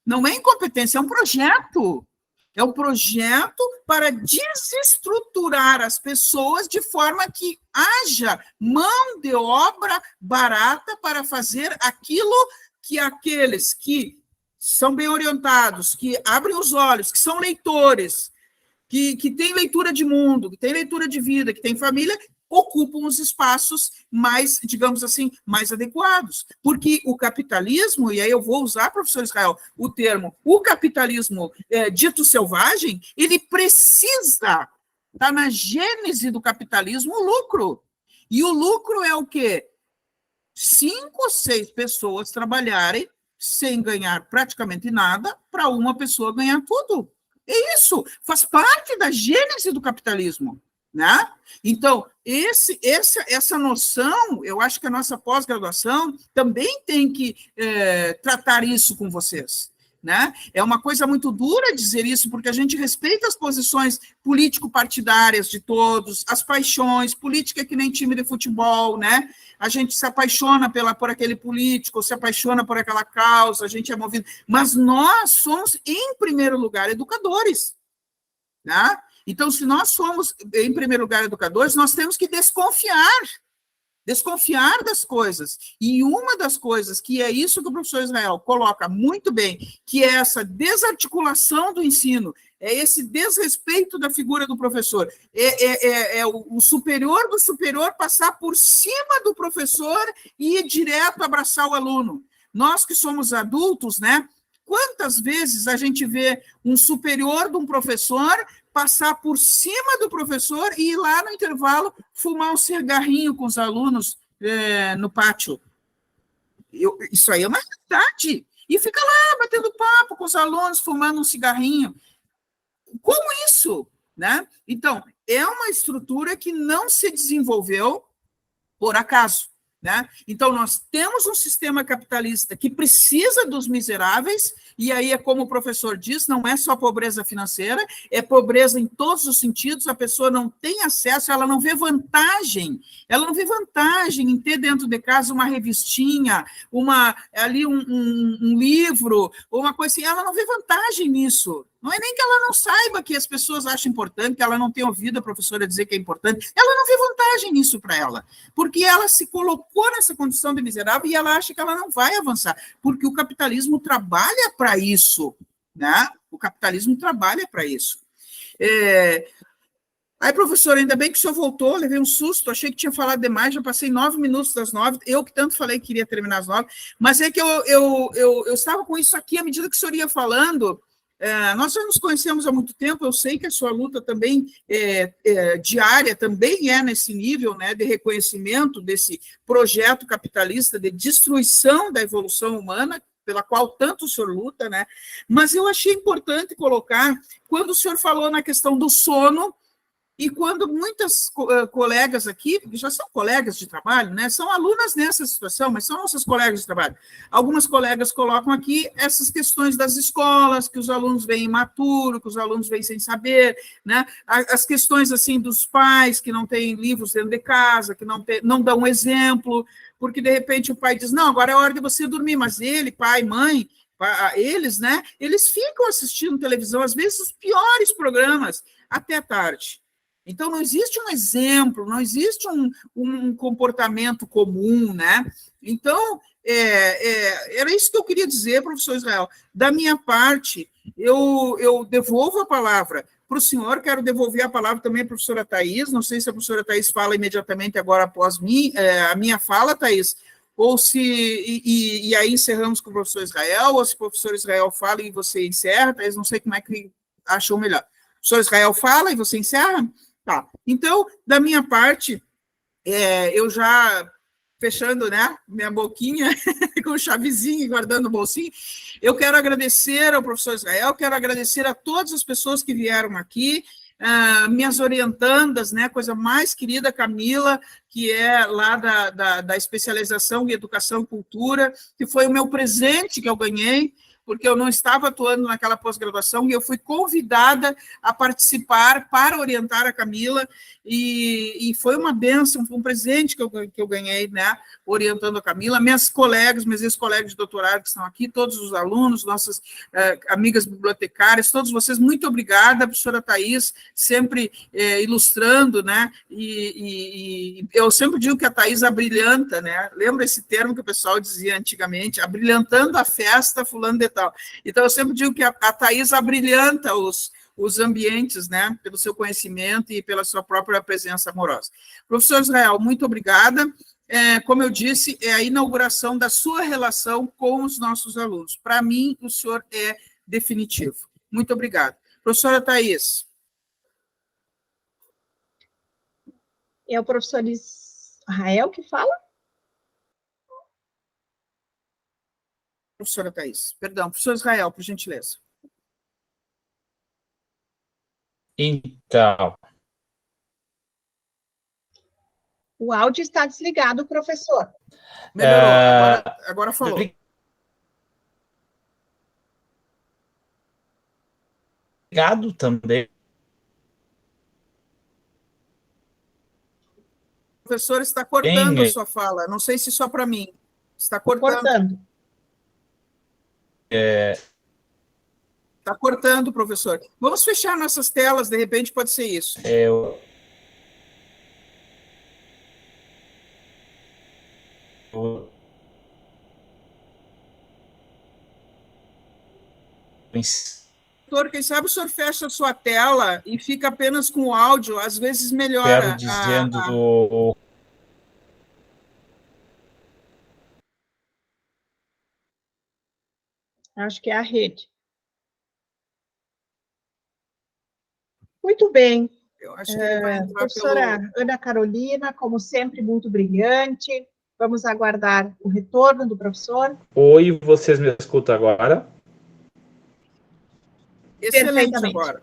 Não é incompetência, é um projeto. É um projeto para desestruturar as pessoas de forma que haja mão de obra barata para fazer aquilo que aqueles que são bem orientados, que abrem os olhos, que são leitores, que têm leitura de mundo, que têm leitura de vida, que têm família, ocupam os espaços mais, digamos assim, mais adequados. Porque o capitalismo, e aí eu vou usar, professor Israel, o termo, o capitalismo dito selvagem, ele precisa, está na gênese do capitalismo, o lucro. E o lucro é o quê? 5 ou 6 pessoas trabalharem sem ganhar praticamente nada para uma pessoa ganhar tudo. É isso, faz parte da gênese do capitalismo. Né? Então, essa noção, eu acho que a nossa pós-graduação também tem que tratar isso com vocês. Né? É uma coisa muito dura dizer isso, porque a gente respeita as posições político-partidárias de todos, as paixões, política é que nem time de futebol, né? A gente se apaixona por aquele político, se apaixona por aquela causa, a gente é movido, mas nós somos, em primeiro lugar, educadores. Né? Então, se nós somos, em primeiro lugar, educadores, nós temos que desconfiar das coisas. E uma das coisas, que é isso que o professor Israel coloca muito bem, que é essa desarticulação do ensino, é esse desrespeito da figura do professor, é o superior do superior passar por cima do professor e ir direto abraçar o aluno. Nós que somos adultos, né? Quantas vezes a gente vê um superior de um professor passar por cima do professor e ir lá no intervalo fumar um cigarrinho com os alunos no pátio? Isso aí é uma realidade. E fica lá batendo papo com os alunos, fumando um cigarrinho. Como isso? Né? Então, é uma estrutura que não se desenvolveu por acaso. Né? Então, nós temos um sistema capitalista que precisa dos miseráveis, e aí é como o professor diz, não é só pobreza financeira, é pobreza em todos os sentidos, a pessoa não tem acesso, ela não vê vantagem em ter dentro de casa uma revistinha, um livro, uma coisa assim, ela não vê vantagem nisso. Não é nem que ela não saiba que as pessoas acham importante, que ela não tenha ouvido a professora dizer que é importante, ela não vê vantagem nisso para ela, porque ela se colocou nessa condição de miserável e ela acha que ela não vai avançar, porque o capitalismo trabalha para isso, né? O capitalismo trabalha para isso. Aí, professor, ainda bem que o senhor voltou, levei um susto, achei que tinha falado demais, já passei 9 minutos das 9, eu que tanto falei que queria terminar às 9, mas é que eu estava com isso aqui, à medida que o senhor ia falando. Nós já nos conhecemos há muito tempo, eu sei que a sua luta também diária também é nesse nível, né, de reconhecimento desse projeto capitalista de destruição da evolução humana, pela qual tanto o senhor luta, né? Mas eu achei importante colocar, quando o senhor falou na questão do sono, e quando muitas colegas aqui, que já são colegas de trabalho, né, são alunas nessa situação, mas são nossas colegas de trabalho, algumas colegas colocam aqui essas questões das escolas, que os alunos vêm imaturos, que os alunos vêm sem saber, né, as questões assim dos pais que não têm livros dentro de casa, que não dão exemplo, porque de repente o pai diz, não, agora é hora de você dormir, mas ele, pai, mãe, eles, né, eles ficam assistindo televisão, às vezes os piores programas, até tarde. Então, não existe um exemplo, não existe um comportamento comum, né? Então, era isso que eu queria dizer, professor Israel. Da minha parte, eu devolvo a palavra para o senhor, quero devolver a palavra também à professora Thais, não sei se a professora Thais fala imediatamente agora após mim, a minha fala, Thais, ou se, e aí encerramos com o professor Israel, ou se o professor Israel fala e você encerra, Thais, não sei como é que achou melhor. O professor Israel fala e você encerra? Tá, então, da minha parte, eu já fechando, né, minha boquinha com chavezinho e guardando o bolsinho, eu quero agradecer ao professor Israel, quero agradecer a todas as pessoas que vieram aqui, minhas orientandas, né, coisa mais querida, Camila, que é lá da especialização em Educação e Cultura, que foi o meu presente que eu ganhei, porque eu não estava atuando naquela pós-graduação, e eu fui convidada a participar para orientar a Camila, e foi uma bênção, foi um presente que eu ganhei, né, orientando a Camila, minhas colegas, meus ex-colegas de doutorado que estão aqui, todos os alunos, nossas amigas bibliotecárias, todos vocês, muito obrigada, a professora Thais, sempre ilustrando, né, e eu sempre digo que a Thais abrilhanta, né, lembra esse termo que o pessoal dizia antigamente, abrilhantando a festa, fulano de tal. Então, eu sempre digo que a Thais abrilhanta os os ambientes, né, pelo seu conhecimento e pela sua própria presença amorosa. Professor Israel, muito obrigada. Como eu disse, é a inauguração da sua relação com os nossos alunos. Para mim, o senhor é definitivo. Muito obrigada. Professora Thais. É o professor Israel que fala? Professora Thais, perdão, professor Israel, por gentileza. Então. O áudio está desligado, professor. Melhorou, agora falou. Obrigado também. O professor está cortando a sua fala, não sei se só para mim. Está cortando. Está cortando, professor. Vamos fechar nossas telas, de repente pode ser isso. Professor, quem sabe o senhor fecha a sua tela e fica apenas com o áudio, às vezes melhora. Quero dizendo Acho que é a rede. Muito bem. Eu acho que ele vai entrar professora Ana Carolina, como sempre, muito brilhante. Vamos aguardar o retorno do professor. Oi, vocês me escutam agora? Excelente agora.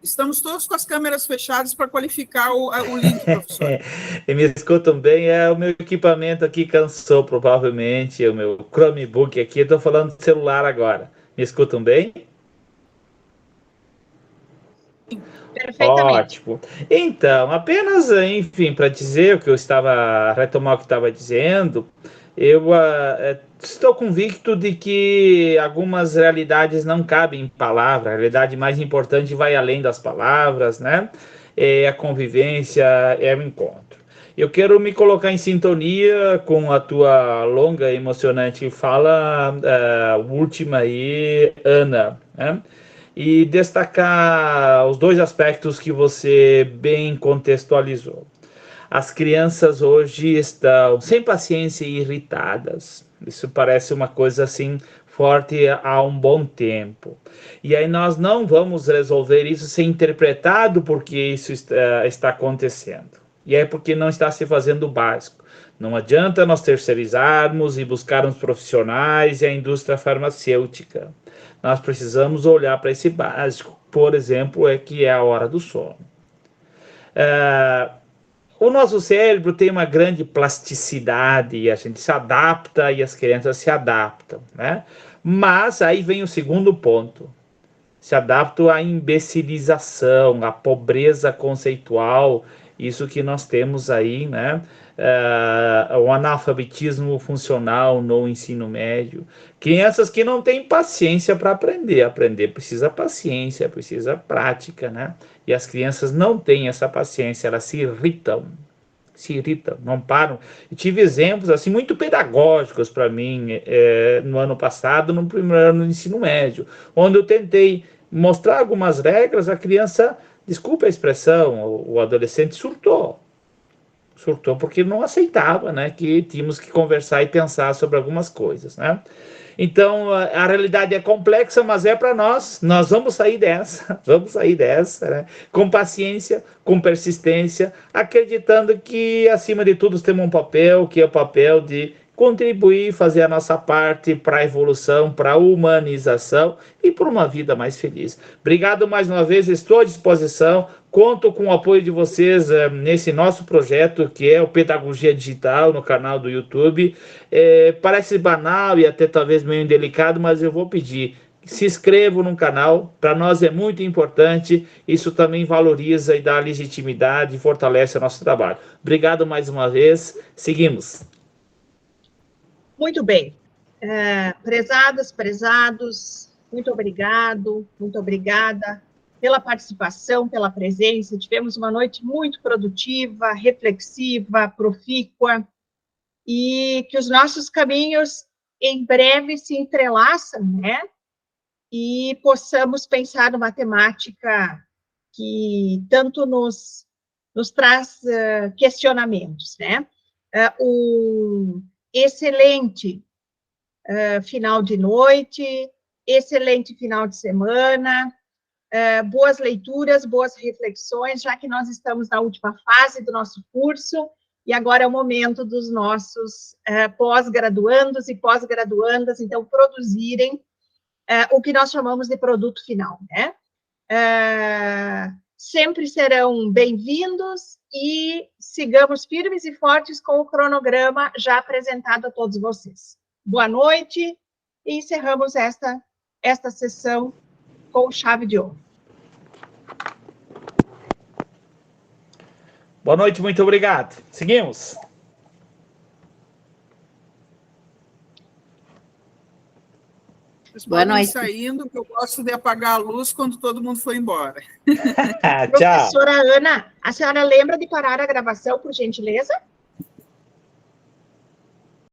Estamos todos com as câmeras fechadas para qualificar o link, professor. E me escutam bem? O meu equipamento aqui cansou, provavelmente, o meu Chromebook aqui. Estou falando de celular agora. Me escutam bem? Perfeitamente. Ótimo. Então, apenas, enfim, para dizer retomar o que estava dizendo, eu estou convicto de que algumas realidades não cabem em palavras. A realidade mais importante vai além das palavras, né? É a convivência, é o encontro. Eu quero me colocar em sintonia com a tua longa e emocionante fala, última aí, Ana, né? E destacar os dois aspectos que você bem contextualizou. As crianças hoje estão sem paciência e irritadas. Isso parece uma coisa assim forte há um bom tempo. E aí nós não vamos resolver isso sem interpretado porque isso está acontecendo. E é porque não está se fazendo o básico. Não adianta nós terceirizarmos e buscarmos profissionais e a indústria farmacêutica. Nós precisamos olhar para esse básico, por exemplo, que é a hora do sono. O nosso cérebro tem uma grande plasticidade, e a gente se adapta e as crianças se adaptam, né? Mas aí vem o segundo ponto. Se adaptam à imbecilização, à pobreza conceitual, isso que nós temos aí, né? O analfabetismo funcional no ensino médio. Crianças que não têm paciência para aprender. Aprender precisa paciência, precisa prática, né? E as crianças não têm essa paciência, elas se irritam, não param. Eu tive exemplos assim muito pedagógicos para mim no ano passado, no primeiro ano do ensino médio, onde eu tentei mostrar algumas regras, a criança, desculpa a expressão, o adolescente surtou porque não aceitava, né, que tínhamos que conversar e pensar sobre algumas coisas, né? Então, a realidade é complexa, mas é para nós vamos sair dessa, né? Com paciência, com persistência, acreditando que, acima de tudo, temos um papel, que é o papel de contribuir, fazer a nossa parte para a evolução, para a humanização e para uma vida mais feliz. Obrigado mais uma vez, estou à disposição, conto com o apoio de vocês nesse nosso projeto, que é o Pedagogia Digital, no canal do YouTube. Parece banal e até talvez meio indelicado, mas eu vou pedir, se inscrevam no canal, para nós é muito importante, isso também valoriza e dá legitimidade e fortalece o nosso trabalho. Obrigado mais uma vez, seguimos. Muito bem. Prezadas, prezados, muito obrigado, muito obrigada pela participação, pela presença. Tivemos uma noite muito produtiva, reflexiva, profícua, e que os nossos caminhos em breve se entrelaçam, né? e possamos pensar numa temática que tanto nos traz questionamentos, né? Um excelente final de noite, excelente final de semana, boas leituras, boas reflexões, já que nós estamos na última fase do nosso curso, e agora é o momento dos nossos pós-graduandos e pós-graduandas, então, produzirem o que nós chamamos de produto final, né? Sempre serão bem-vindos e sigamos firmes e fortes com o cronograma já apresentado a todos vocês. Boa noite e encerramos esta sessão com chave de ouro. Boa noite, muito obrigado. Seguimos. Vocês Boa podem ir noite. saindo, que eu gosto de apagar a luz quando todo mundo for embora. Tchau. Professora Ana, a senhora lembra de parar a gravação, por gentileza?